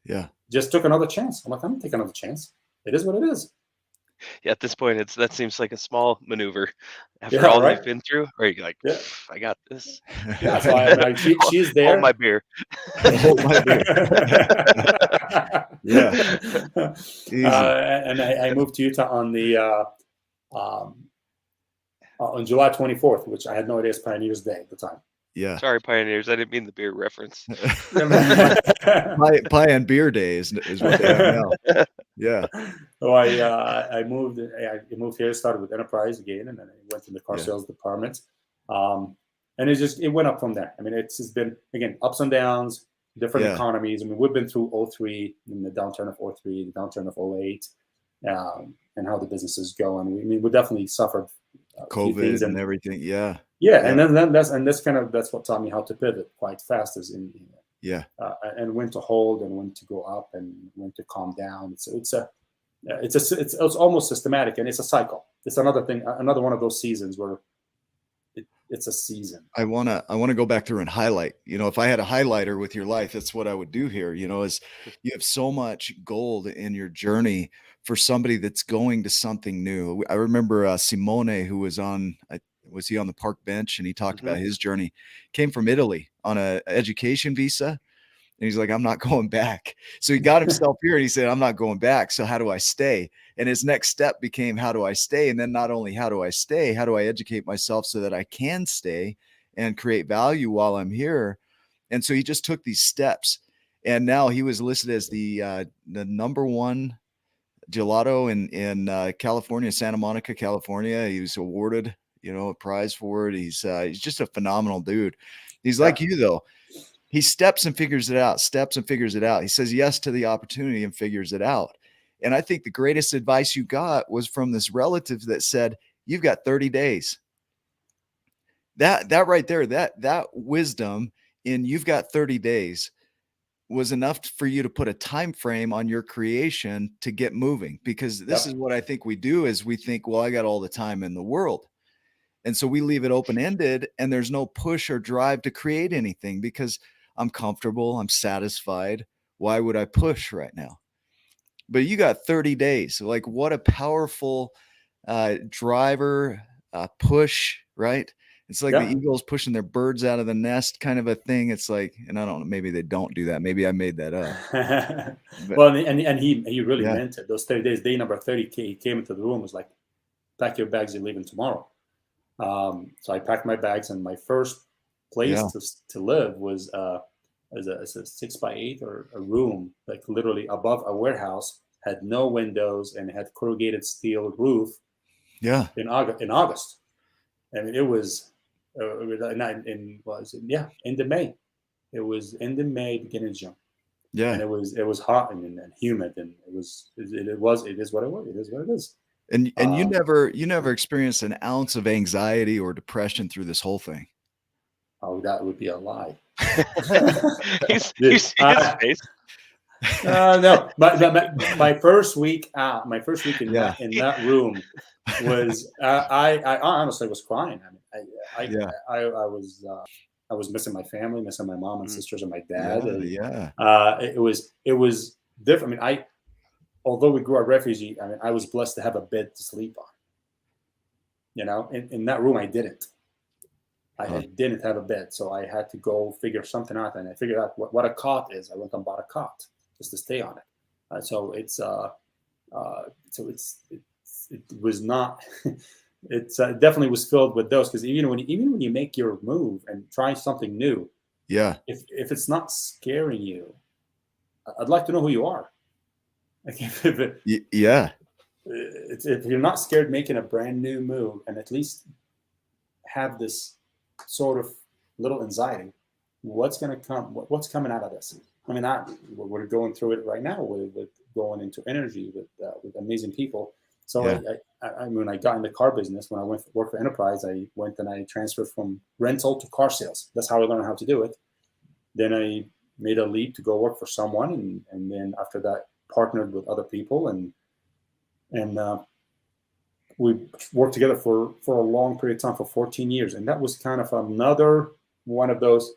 Yeah. Just took another chance. I'm like, I'm gonna take another chance. It is what it is. Yeah, at this point, that seems like a small maneuver after all you've been through. Or you're like, I got this. Yeah, so she's there. Hold my beer. Hold my beer. And I moved to Utah on July 24th, which I had no idea was Pioneers Day at the time. Yeah. Sorry, Pioneers. I didn't mean the beer reference. Pie and beer day is what they have now. Yeah. So I moved here, started with Enterprise again, and then I went to the car sales department. And it went up from there. I mean, it's just been, again, ups and downs, different economies. I mean, we've been through 03, in the downturn of 03, the downturn of 08, and how the businesses go. And we definitely suffered COVID and everything. Yeah. And then that's what taught me how to pivot quite fast, is and when to hold and when to go up and when to calm down. It's almost systematic, and it's a cycle. It's another one of those seasons where it's a season. I want to go back through and highlight, if I had a highlighter with your life, that's what I would do here, is you have so much gold in your journey for somebody that's going to something new. I remember Simone, who was was he on the park bench, and he talked about his journey, came from Italy on a education visa. And he's like, I'm not going back. So he got himself here and he said, I'm not going back. So how do I stay? And his next step became, how do I stay? And then not only how do I stay, how do I educate myself so that I can stay and create value while I'm here? And so he just took these steps. And now he was listed as the number one gelato in California, Santa Monica, California. He was awarded, a prize for it. He's just a phenomenal dude. He's like you, though. He steps and figures it out, He says yes to the opportunity and figures it out. And I think the greatest advice you got was from this relative that said, you've got 30 days. That right there, that wisdom in you've got 30 days was enough for you to put a time frame on your creation to get moving. Because this is what I think we do, is we think, well, I got all the time in the world. And so we leave it open-ended, and there's no push or drive to create anything because I'm comfortable, I'm satisfied. Why would I push right now? But you got 30 days. Like, what a powerful driver push, right? It's like the eagles pushing their birds out of the nest kind of a thing. It's like, and I don't know, maybe they don't do that. Maybe I made that up. Well, and he really meant it. Those 30 days, day number 30, he came into the room, was like, pack your bags, you're leaving tomorrow. So I packed my bags, and my first place to live was a 6x8 or a room, like literally above a warehouse, had no windows and had corrugated steel roof. Yeah. In August. I mean, it was end of May. It was end of May, beginning of June. Yeah. And it was hot and humid, and it is what it was. It is what it is. And you never experienced an ounce of anxiety or depression through this whole thing. Oh, that would be a lie. you see his face. No, my first week out, in that room was I honestly was crying. I mean, I was missing my family, missing my mom and sisters and my dad. It was different. I mean, although we grew up refugee, I mean, I was blessed to have a bed to sleep on. You know, in that room, I didn't. I didn't have a bed, so I had to go figure something out, and I figured out what a cot is. I went and bought a cot just to stay on it. So it was not. It definitely was filled with those, because even when you make your move and try something new, Yeah. if it's not scaring you, I'd like to know who you are. Like Yeah. if you're not scared making a brand new move, and at least have this sort of little anxiety, what's going to come? What's coming out of this? I mean, we're going through it right now with going into energy with amazing people. So Yeah. when I got in the car business, when I went to work for Enterprise, I went and I transferred from rental to car sales. That's how I learned how to do it. Then I made a leap to go work for someone, and then after that, partnered with other people, and we worked together for a long period of time, for 14 years. And that was kind of another one of those.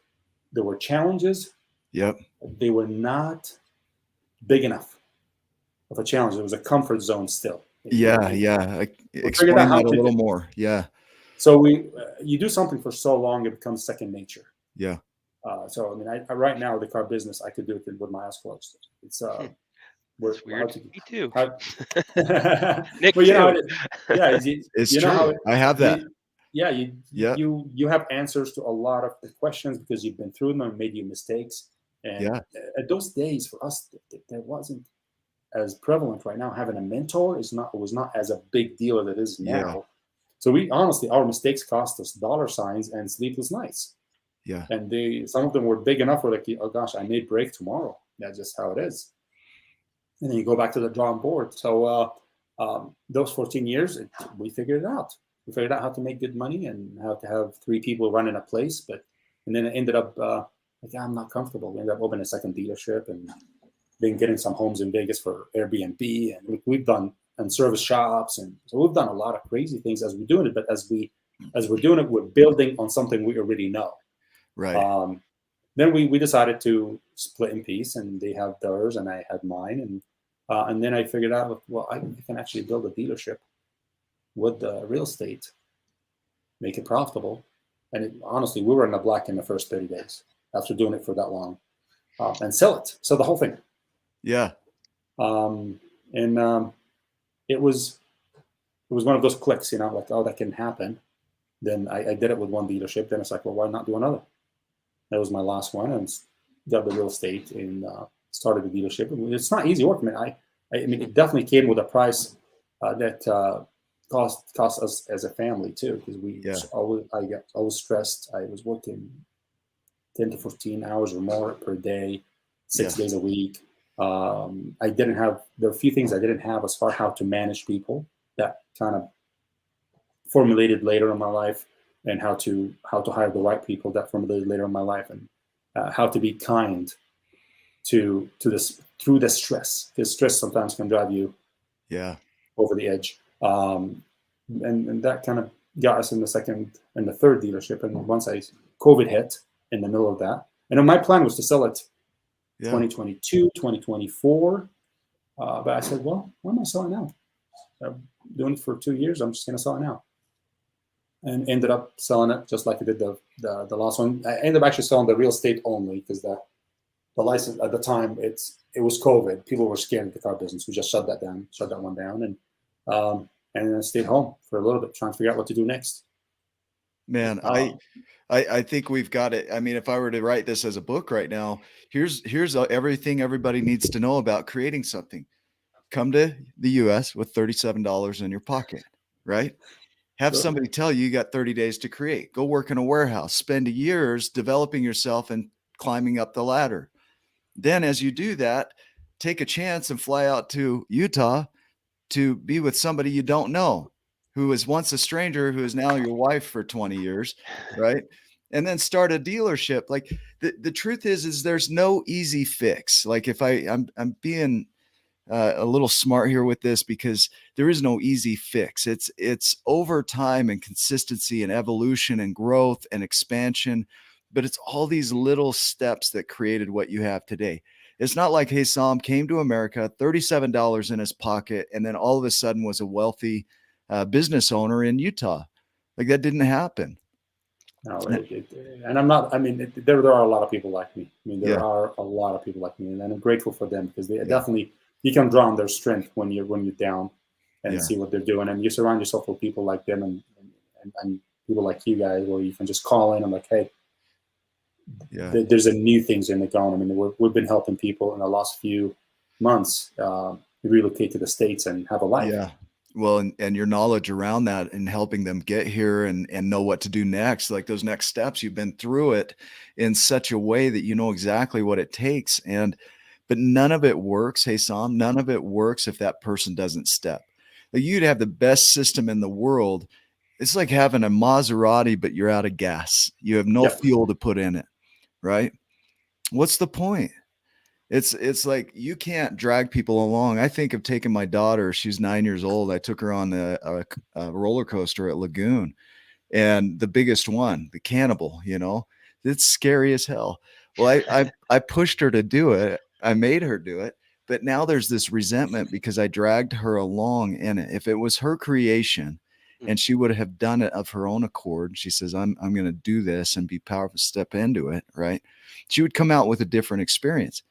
There were challenges. Yep. They were not big enough of a challenge. It was a comfort zone still. Yeah. Explain that a little more. Yeah. So you do something for so long, it becomes second nature. Yeah. So I mean, I right now, the car business, I could do it with my eyes closed. It's It's weird. Me too. Nick, well, you know, yeah, it's you know true. how I have that. You have answers to a lot of the questions because you've been through them and made your mistakes. And at those days, for us, there wasn't as prevalent. Right now, having a mentor was not as a big deal as it is now. Yeah. So honestly, our mistakes cost us dollar signs and sleepless nights. Yeah. And some of them were big enough. We're like, oh gosh, I may break tomorrow. That's just how it is. And then you go back to the drawing board. So those 14 years, we figured it out. We figured out how to make good money and how to have 3 people running a place. And then it ended up I'm not comfortable. We ended up opening a second dealership and then getting some homes in Vegas for Airbnb. And we've done and service shops, and so we've done a lot of crazy things as we're doing it. But as we're doing it, we're building on something we already know. Right. Then we decided to split in peace, and they have theirs and I had mine, and then I figured out, well, I can actually build a dealership with the real estate, make it profitable, and honestly, we were in the black in the first 30 days after doing it for that long, and sell the whole thing. Yeah. It was one of those clicks, like, oh, that can happen. Then I did it with one dealership. Then it's like, well, why not do another? That was my last one, and got the real estate and started the dealership. It's not easy work. I mean, it definitely came with a price that cost us as a family too, because I got always stressed. I was working 10 to 14 hours or more per day, 6 days a week. There were a few things I didn't have as far how to manage people that kind of formulated later in my life, and how to hire the right people that formulated later in my life, and how to be kind to this through the stress, because stress sometimes can drive you over the edge. And that kind of got us in the second and the third dealership. And once COVID hit in the middle of that, and my plan was to sell it 2022, 2024. But I said, well, why am I selling now? I'm doing it for 2 years. I'm just going to sell it now. And ended up selling it just like I did the last one. I ended up actually selling the real estate only, because the license at the time, it was COVID. People were scared of the car business. We just shut that one down, and then I stayed home for a little bit, trying to figure out what to do next. Man, I think we've got it. I mean, if I were to write this as a book right now, here's everything everybody needs to know about creating something. Come to the US with $37 in your pocket, right? Have somebody tell you got 30 days to create. Go work in a warehouse. Spend years developing yourself and climbing up the ladder. Then as you do that, take a chance and fly out to Utah to be with somebody you don't know, who was once a stranger, who is now your wife for 20 years, right? And then start a dealership. Like the truth is there's no easy fix. Like if I'm being a little smart here with this, because there is no easy fix. It's over time and consistency and evolution and growth and expansion, but it's all these little steps that created what you have today. It's not like Haysam came to America, $37 in his pocket, and then all of a sudden was a wealthy business owner in Utah. Like that didn't happen. No, and I'm not. I mean, there are a lot of people like me. I mean, there Yeah. are a lot of people like me, and I'm grateful for them because they Yeah. definitely, you can draw on their strength when you're down, and Yeah. see what they're doing, and you surround yourself with people like them and people like you guys, where you can just call in and like, hey, Yeah. there's a new things in the going. I mean, we've been helping people in the last few months relocate to the States and have a life. Yeah. Well, and your knowledge around that and helping them get here and know what to do next, like those next steps, you've been through it in such a way that you know exactly what it takes. But none of it works. Hey, Sam, none of it works if that person doesn't step. Like you'd have the best system in the world. It's like having a Maserati, but you're out of gas. You have no Yep. fuel to put in it, right? What's the point? It's like you can't drag people along. I think of taking my daughter. She's 9 years old. I took her on a roller coaster at Lagoon, and the biggest one, the Cannibal. You know, it's scary as hell. Well, I pushed her to do it. I made her do it, but now there's this resentment because I dragged her along in it. If it was her creation, Mm. and she would have done it of her own accord, she says, "I'm going to do this and be powerful, step into it." Right? She would come out with a different experience.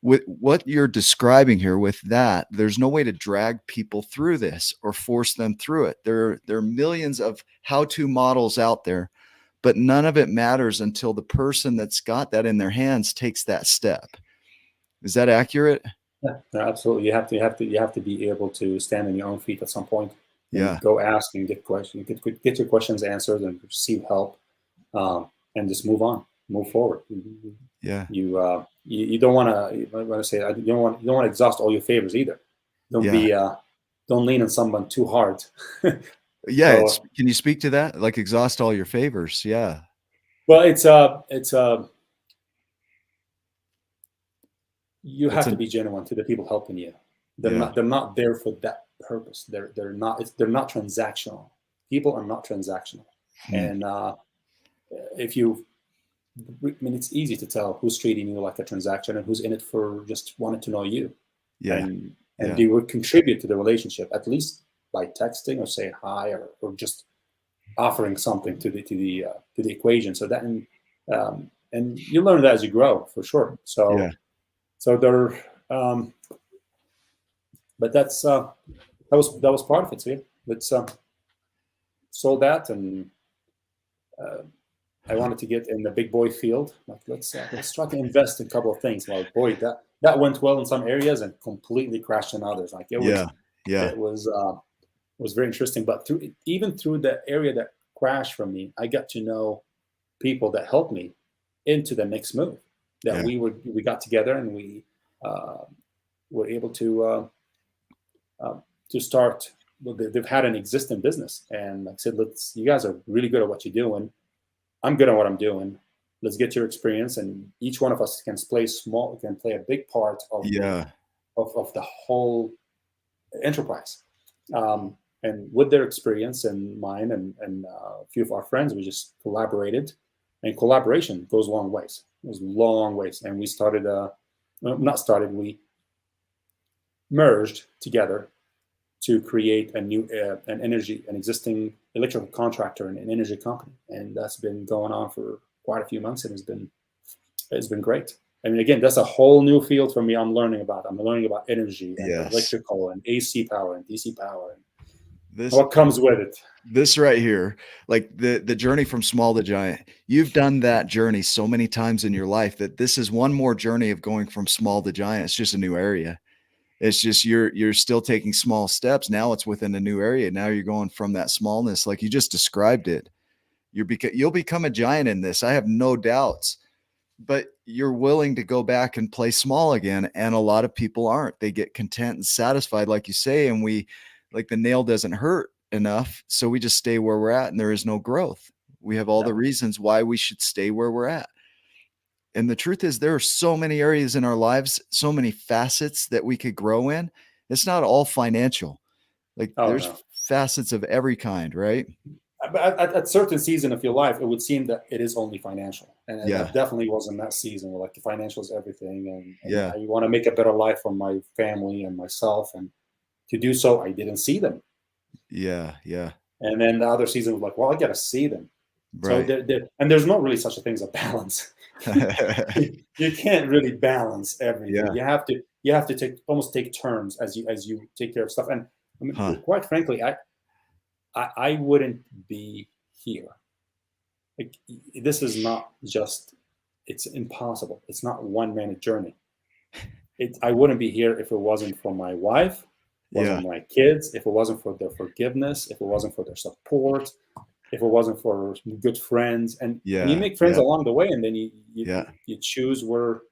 With what you're describing here with that, there's no way to drag people through this or force them through it. There are millions of how-to models out there, but none of it matters until the person that's got that in their hands takes that step. Is that accurate? Yeah, no, absolutely. You have to be able to stand on your own feet at some point and Yeah. go ask and get questions, get your questions answered and receive help, and just move on, move forward. Yeah. You don't want to. I want to say you don't want to exhaust all your favors either. Don't Yeah. be don't lean on someone too hard. Yeah. So, Can you speak to that? Like exhaust all your favors. Yeah. well, it's you That's have to a, be genuine to the people helping you. yeah. They're not there for that purpose. They're not transactional. People are not transactional. Hmm. And if you, I mean, it's easy to tell who's treating you like a transaction and who's in it for just wanting to know you, Yeah. and Yeah. they would contribute to the relationship at least by texting or saying hi or just offering something to the equation. So that and you learn that as you grow for sure. Yeah. So there, but that was part of it. So yeah, let's sold that, and I wanted to get in the big boy field. Like let's try to invest in a couple of things. Well, boy, that went well in some areas and completely crashed in others. Like Yeah. Yeah. it was very interesting. But even through the area that crashed for me, I got to know people that helped me into the next move. That Yeah. we got together and we were able to start. Well, they've had an existing business, and like I said, you guys are really good at what you're doing. I'm good at what I'm doing. Let's get your experience, and each one of us can play a big part of Yeah. of the whole enterprise. And with their experience and mine and a few of our friends, we just collaborated, and collaboration goes long ways. It goes long ways, and we started. Not started. We merged together to create a new an existing electrical contractor and an energy company, and that's been going on for quite a few months, and it's been great. I mean, again, that's a whole new field for me. I'm learning about energy and Yes. electrical and AC power and DC power and This what comes with it. this right here, like the journey from small to giant. You've done that journey so many times in your life that this is one more journey of going from small to giant. It's just a new area. It's just you're still taking small steps. Now it's within a new area. Now you're going from that smallness, like you just described it. You'll become a giant in this. I have no doubts. But you're willing to go back and play small again, and a lot of people aren't. They get content and satisfied, like you say, and we like the nail doesn't hurt enough, so we just stay where we're at, and there is no growth. We have all the reasons why we should stay where we're at. And the truth is, there are so many areas in our lives, so many facets that we could grow in. It's not all financial. Like Oh there's no. facets of every kind, right? But at certain season of your life, it would seem that it is only financial, and Yeah. that definitely wasn't that season where like the financial is everything, and Yeah. I want to make a better life for my family and myself, and to do so, I didn't see them. Yeah. Yeah. And then the other season was like, well, I got to see them. So Right. and there's not really such a thing as a balance. You can't really balance everything. Yeah. You have to almost take turns as you take care of stuff. And I mean, Huh. quite frankly, I wouldn't be here. Like, this is not just, it's impossible. It's not one man journey. I wouldn't be here if it wasn't for my wife, Yeah. wasn't my kids, if it wasn't for their forgiveness, if it wasn't for their support, if it wasn't for good friends. And you Yeah. make friends Yeah. along the way, and then Yeah. you choose where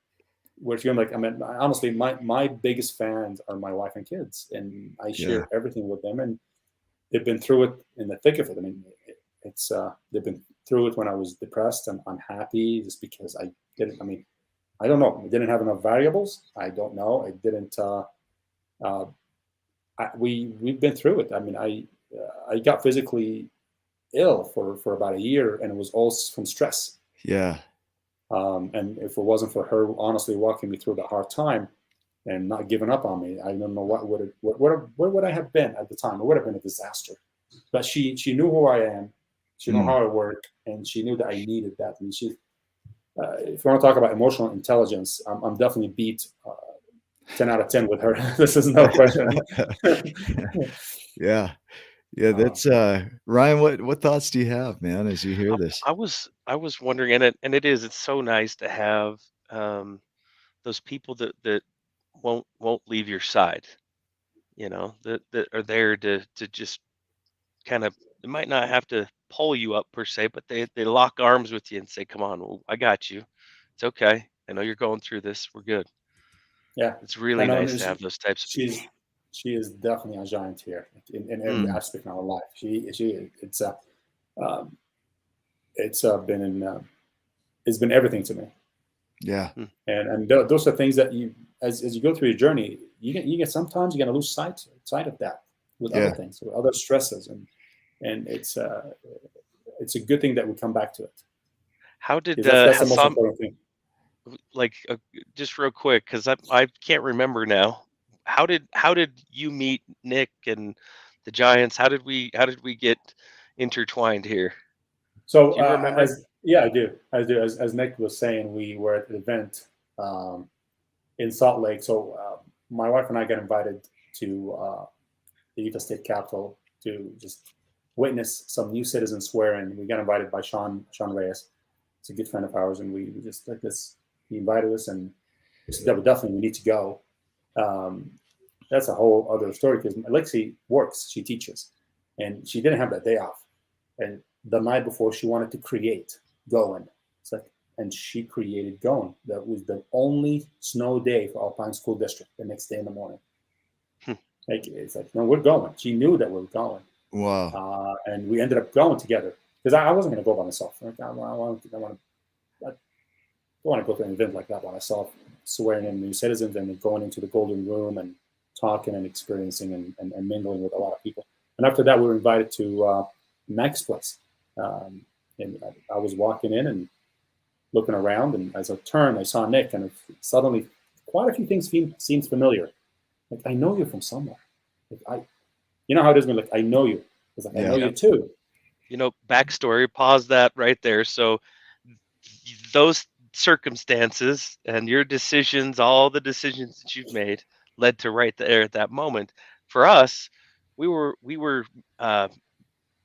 you're like, I mean, honestly, my biggest fans are my wife and kids, and I Yeah. share everything with them, and they've been through it in the thick of it. I mean, it's they've been through it when I was depressed and unhappy, just because I didn't. I mean, I don't know. I didn't have enough variables. I don't know. I didn't. Uh, we've been through it. I mean, I got physically ill for about a year, and it was all from stress. Yeah. And if it wasn't for her honestly walking me through the hard time and not giving up on me, I don't know where would I have been at the time. It would have been a disaster. But she knew who I am, she knew Mm. how I work, and she knew that I needed that. I mean, if you want to talk about emotional intelligence, I'm definitely beat 10 out of 10 with her. This is no question. Yeah. Yeah. Uh, That's Ryan, what thoughts do you have, man, as you hear this? I was wondering, it's so nice to have those people that won't leave your side. That are there to just kind of, they might not have to pull you up per se, but they lock arms with you and say, "Come on, I got you. It's okay. I know you're going through this. We're good." yeah, It's really and nice to have those types of people. she is definitely a giant here in every Mm, aspect of our life. She um, it's been everything to me. Yeah. mm, And those are things that you, as you go through your journey, you get sometimes you're gonna lose sight of that with other Yeah. things, with other stresses, and it's a good thing that we come back to it, How did because that's the most Hassam, important thing. like, just real quick, because I can't remember now. How did you meet Nick and the Giants? How did we get intertwined here? So Do you remember? as yeah, I do. As Nick was saying, we were at an event um, in Salt Lake. So my wife and I got invited to the Utah State Capitol to just witness some new citizens swear in. We got invited by Sean Reyes. It's a good friend of ours, and we just like this. He invited us, and we said, "Yeah, definitely we need to go." Um, that's a whole other story, because Lexie works, she teaches, and she didn't have that day off. And the night before, she wanted to create Going. It's like, and she created Going. That was the only snow day for Alpine School District. The next day in the morning, Hmm. like, it's like, no, we're going. She knew that we were going, Wow. and we ended up going together, because I wasn't going to go by myself. Like, I don't want to go to an event like that by myself, swearing in new citizens and then going into the Golden Room and talking and experiencing and mingling with a lot of people. And after that, we were invited to Mac's place. And I was walking in and looking around, and as I turned, I saw Nick, and suddenly quite a few things seemed familiar. Like, I know you from somewhere. Like, you know how it is when, like, I know you. It's like, I know Yeah. you Yep. too. Backstory. Pause that right there. So those circumstances and your decisions, all the decisions that you've made, led to right there at that moment. For us, we were uh,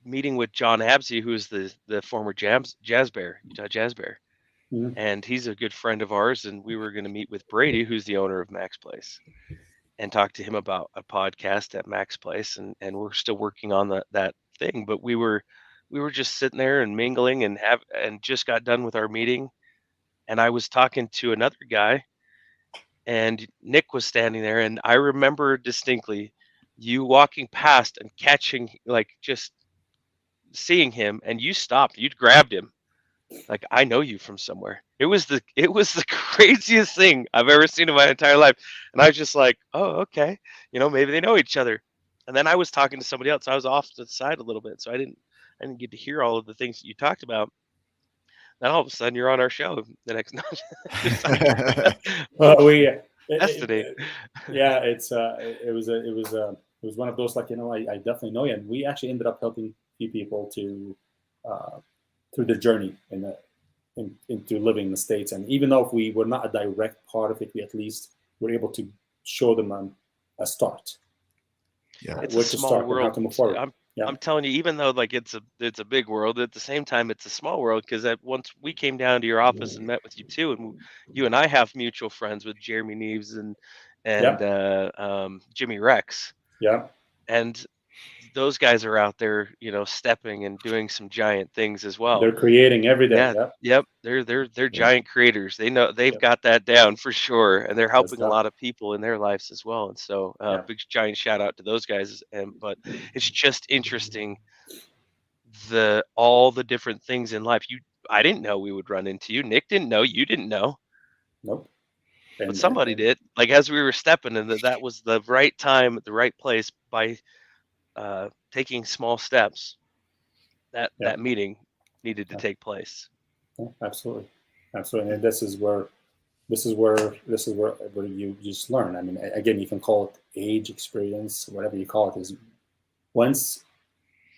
meeting with John Absey, who is the former jazz bear, Utah Jazz Bear, Mhm. and he's a good friend of ours. And we were going to meet with Brady, who's the owner of Mac's Place, and talk to him about a podcast at Mac's Place. And we're still working on that thing, but we were just sitting there and mingling and just got done with our meeting. And I was talking to another guy, and Nick was standing there, and I remember distinctly you walking past and catching, like, just seeing him, and you stopped, you'd grabbed him, like, I know you from somewhere. It was the craziest thing I've ever seen in my entire life. And I was just like, oh, okay, maybe they know each other. And then I was talking to somebody else. I was off to the side a little bit, so I didn't get to hear all of the things that you talked about. Then all of a sudden you're on our show the next night. Just like, Well, we destiny. yeah, it was it was one of those, like, I definitely know you. And we actually ended up helping a few people to through the journey into living in the States. And even though if we were not a direct part of it, we at least were able to show them a start. Yeah. It's a Where to small start and how world. to move forward. I'm Yeah. I'm telling you, even though like it's a big world, at the same time it's a small world because once we came down to your office and met with you too, and you and I have mutual friends with Jeremy Neves and Yeah. Jimmy Rex, Yeah. and those guys are out there, stepping and doing some giant things as well. They're creating every day. Yeah, Yeah. yep, they're Yeah. giant creators. They've Yeah. got that down for sure, and they're That's helping a tough. lot of people in their lives as well. And so, Yeah. big giant shout out to those guys. But it's just interesting all the different things in life. I didn't know we would run into you. Nick didn't know. You didn't know, Nope. but And somebody did. Like as we were stepping, and that was the right time at the right place by taking small steps. That yeah. meeting needed to Yeah. take place. Yeah, absolutely. Absolutely. And this is where you just learn. I mean, again, you can call it age, experience, whatever you call it. Is once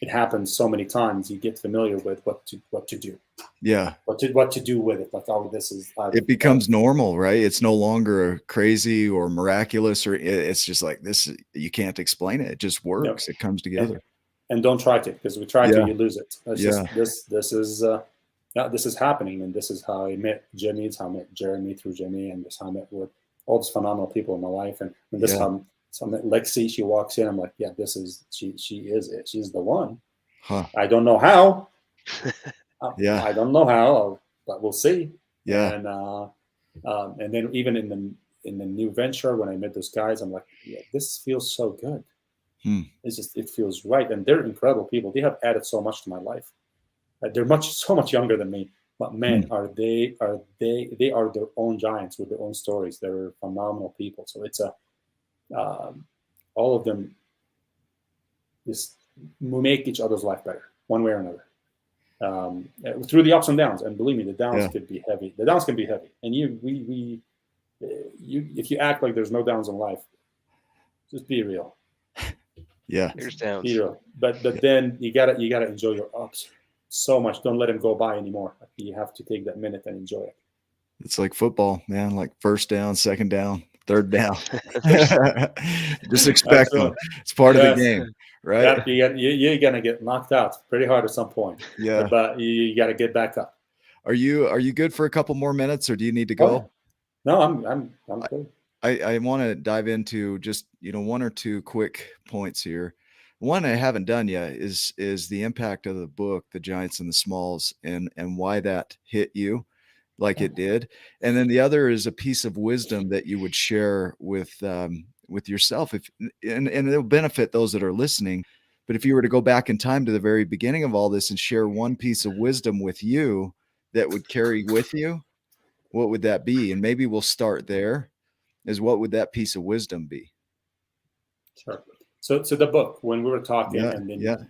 it happens so many times, you get familiar with what to do. Yeah. What to do with it. Like, oh, this is. It becomes normal, right? It's no longer crazy or miraculous, or it's just like this. You can't explain it. It just works. It comes together. And don't try to, because we try to, Yeah. you lose it. It's Yeah. just this is happening, and this is how I met Jimmy. It's how I met Jeremy through Jimmy, and this how I met with all these phenomenal people in my life, and this how I met Lexie. She walks in, I'm like, yeah, this is she is it. She's the one. Huh. I don't know how. Yeah. I don't know how, but we'll see. Yeah. And then even in the new venture, when I met those guys, I'm like, yeah, this feels so good. It feels right, and they're incredible people. They have added so much to my life. They're so much younger than me, but man, they are their own giants with their own stories. They're phenomenal people. So it's all of them just make each other's life better, one way or another, through the ups and downs. And believe me, the downs could be heavy. The downs can be heavy, and if you act like there's no downs in life, just be real. Yeah. There's downs. Be real. But then you gotta enjoy your ups so much. Don't let them go by anymore. You have to take that minute and enjoy it. It's like football, man. Like first down, second down, third down. Just expect them. It's part of the game, right? Yeah, you're gonna get knocked out pretty hard at some point. Yeah. But you got to get back up. Are you good for a couple more minutes, or do you need to go? Oh, no, I'm good. I want to dive into just one or two quick points here. One I haven't done yet is the impact of the book, The Giants and the Smalls, and why that hit you like it did. And then the other is a piece of wisdom that you would share with yourself, and it'll benefit those that are listening. But if you were to go back in time to the very beginning of all this and share one piece of wisdom with you that would carry with you, what would that be? And maybe we'll start there. What would that piece of wisdom be? Sure. So the book, when we were talking, and then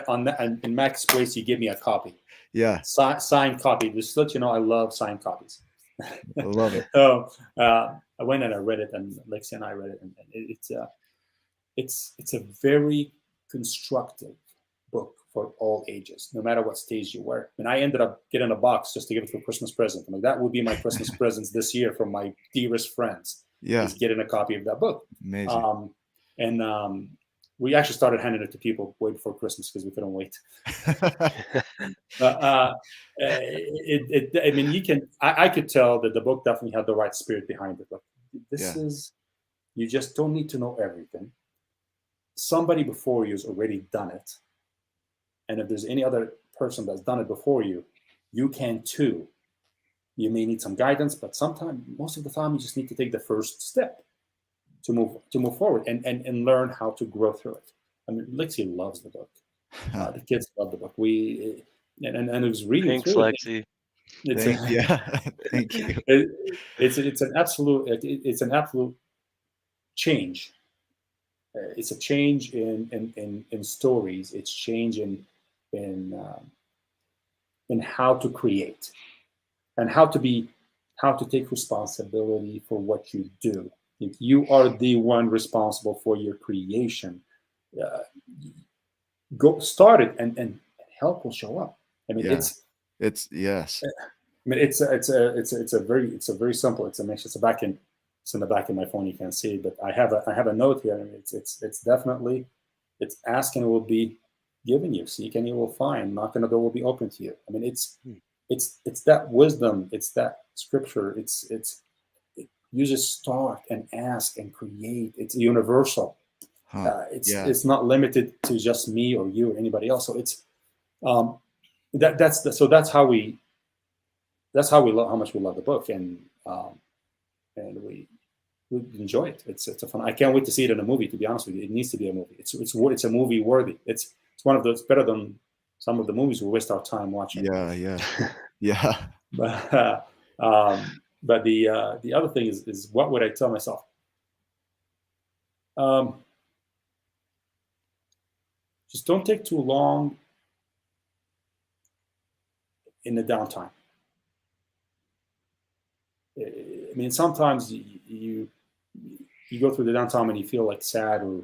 on that, and in Mac's Place, you give me a copy. Yeah. Signed copy. Just to let you know, I love signed copies. I love it. So I went and I read it, and Lexie and I read it, and it's a very constructive book for all ages, no matter what stage you were. And I ended up getting a box just to give it for a Christmas present. I mean, that would be my Christmas presents this year from my dearest friends. Yeah. Is getting a copy of that book. Amazing. We actually started handing it to people way before Christmas because we couldn't wait. I mean, I could tell that the book definitely had the right spirit behind it. Like, you just don't need to know everything. Somebody before you has already done it. And if there's any other person that's done it before you, you can too. You may need some guidance, but most of the time, you just need to take the first step to move forward and learn how to grow through it. I mean, Lexie loves the book. The kids love the book. And it was reading Thanks, through Lexie. Thank you. It's an absolute change. It's a change in stories. It's change in how to create and how to take responsibility for what you do. If you are the one responsible for your creation, uh, go start it, and help will show up. I mean, Yeah. It's yes. it's a very simple. It's a back in it's in the back of my phone. You can't see it, but I have a note here, and it's definitely, it's ask and it will be given you. Seek and you will find. Knock and the door will be open to you. I mean, Hmm. it's that wisdom. It's that scripture. You just start and ask and create. It's universal. Huh. Yeah. It's not limited to just me or you or anybody else. So it's um, that's how we love how much we love the book, and we enjoy it. It's a fun. I can't wait to see it in a movie. To be honest with you, it needs to be a movie. It's a movie worthy. It's one of those better than some of the movies we waste our time watching. Yeah. Yeah. Yeah. But the other thing is what would I tell myself? Um, just don't take too long in the downtime. I mean, sometimes you go through the downtime and you feel like sad or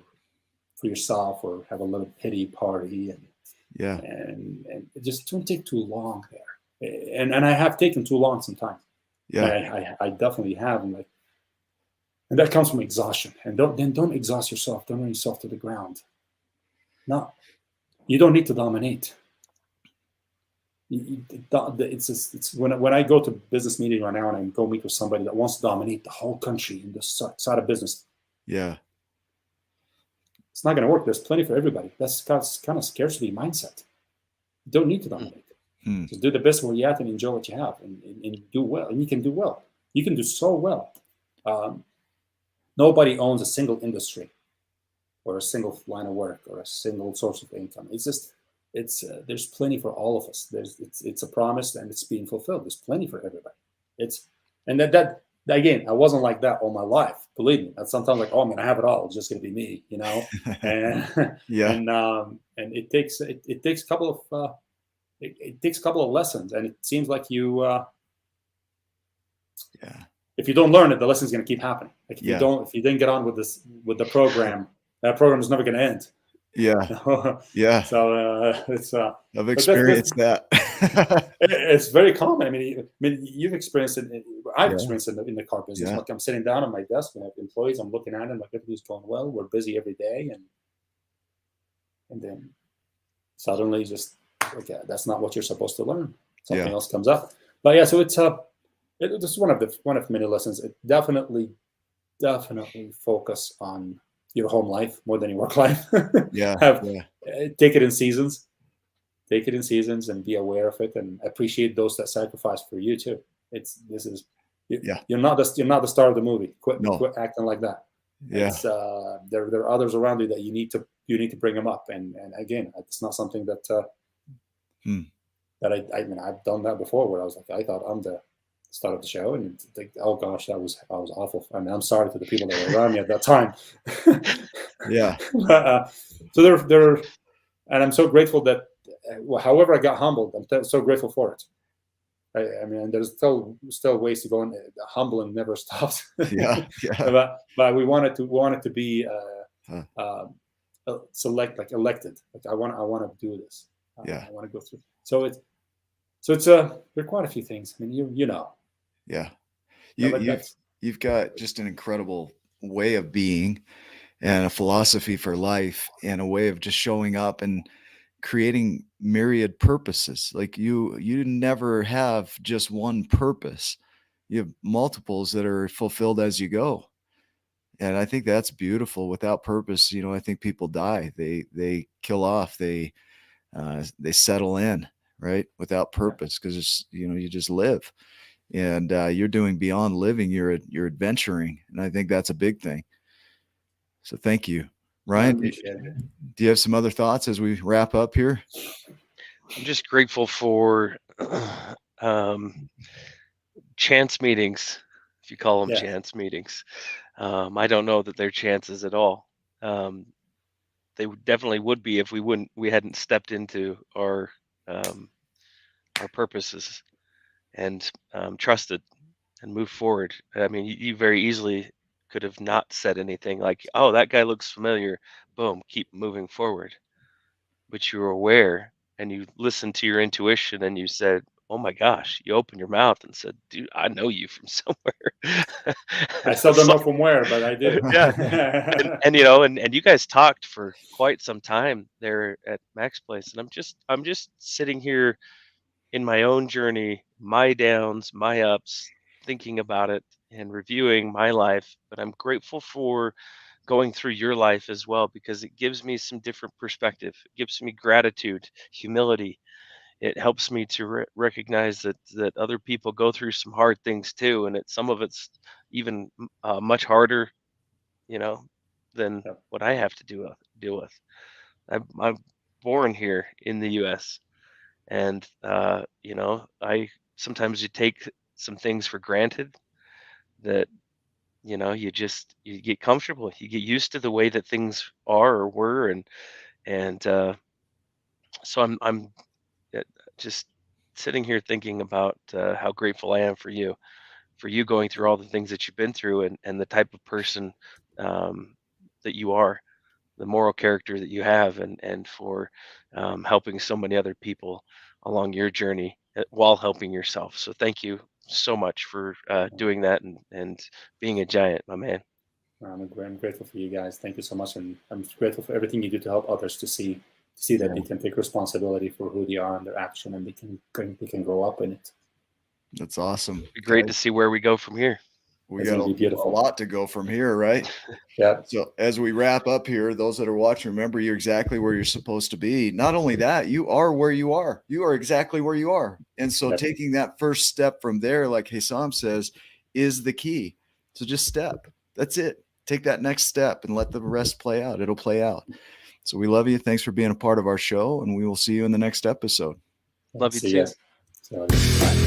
for yourself or have a little pity party, Yeah. and just don't take too long there. And I have taken too long sometimes. Yeah. I definitely have, and that comes from exhaustion. And don't exhaust yourself. Don't run yourself to the ground. No, you don't need to dominate. It's when I go to business meeting right now and I go meet with somebody that wants to dominate the whole country in this side of business. Yeah. It's not going to work. There's plenty for everybody. That's kind of scarcity mindset. You don't need to dominate. Hmm. Just do the best where you're at and enjoy what you have, and do well. And you can do well. You can do so well. Nobody owns a single industry or a single line of work or a single source of income. There's plenty for all of us. It's a promise and it's being fulfilled. There's plenty for everybody. And that again, I wasn't like that all my life. Believe me. That's sometimes like, oh, I'm gonna have it all. It's just gonna be me, And Yeah. and it takes a couple of it takes a couple of lessons, and it seems like Yeah. if you don't learn it, the lesson's gonna keep happening. Like if Yeah. if you didn't get on with the program, that program is never gonna end. Yeah. Yeah. So I've experienced that. it's very common. I mean, you've experienced it. I've Yeah. experienced it in the car business. Yeah. Like I'm sitting down at my desk and I have employees. I'm looking at them like everything's going well. We're busy every day, and then suddenly just okay, that's not what you're supposed to learn. Something Yeah. else comes up. But yeah, so it's just one of many lessons. It definitely focus on your home life more than your work life. Yeah. Take it in seasons. Take it in seasons and be aware of it and appreciate those that sacrifice for you too. Yeah. You're not the star of the movie. Quit acting like that. Yeah. There are others around you that you need to bring them up. And again, it's not something that that I mean I've done that before where I was like I thought I'm the star of the show and think oh gosh I was awful. I mean I'm sorry to the people that were around me at that time. Yeah. So they're and I'm so grateful that however I got humbled, I'm so grateful for it. I mean, there's still ways to go, and humbling never stops. Yeah. Yeah. But we want it to be elected. Like I want to do this. Yeah. I want to go through. So there are quite a few things. I mean, you know. Yeah. Yeah, You've got just an incredible way of being and a philosophy for life and a way of just showing up and creating myriad purposes. Like you never have just one purpose. You have multiples that are fulfilled as you go. And I think that's beautiful. Without purpose, I think people die. They kill off. They settle in, right? Without purpose, because you just live. And you're doing beyond living. You're adventuring, and I think that's a big thing. So thank you, Ryan. Do you have some other thoughts as we wrap up here? I'm just grateful for chance meetings, if you call them chance meetings. I don't know that they're chances at all. They definitely would be if we hadn't stepped into our purposes and trusted and moved forward. I mean, you very easily could have not said anything like, "Oh, that guy looks familiar," boom, keep moving forward. But you were aware and you listened to your intuition and you said, "Oh my gosh," you opened your mouth and said, "Dude, I know you from somewhere." I still don't know from where, but I did. Yeah. And you know, and you guys talked for quite some time there at Mac's place, and I'm just sitting here in my own journey, my downs, my ups, thinking about it and reviewing my life. But I'm grateful for going through your life as well because it gives me some different perspective. It gives me gratitude, humility. It helps me to recognize that other people go through some hard things too, and some of it's even much harder, you know, than Yep. what I have to deal with. I'm born here in the U.S. and you know, I sometimes you take some things for granted that you know you get comfortable, you get used to the way that things are or were, and so I'm uh, just sitting here thinking about how grateful I am for you going through all the things that you've been through and the type of person um, that you are, the moral character that you have, and for helping so many other people along your journey while helping yourself. So thank you so much for doing that and being a giant, my man. I'm grateful for you guys. Thank you so much, and I'm grateful for everything you do to help others to see that they can take responsibility for who they are and their action, and they can grow up in it. That's awesome. It'd be great to see where we go from here. We It's got gonna be a beautiful. lot to go from here, right? Yeah. So as we wrap up here, those that are watching, remember you're exactly where you're supposed to be. Not only that, you are where you are. You are exactly where you are. And so Yep. taking that first step from there, like Haysam says, is the key. So just step. That's it. Take that next step and let the rest play out. It'll play out. So we love you. Thanks for being a part of our show, and we will see you in the next episode. Love you See too. ya. So, bye.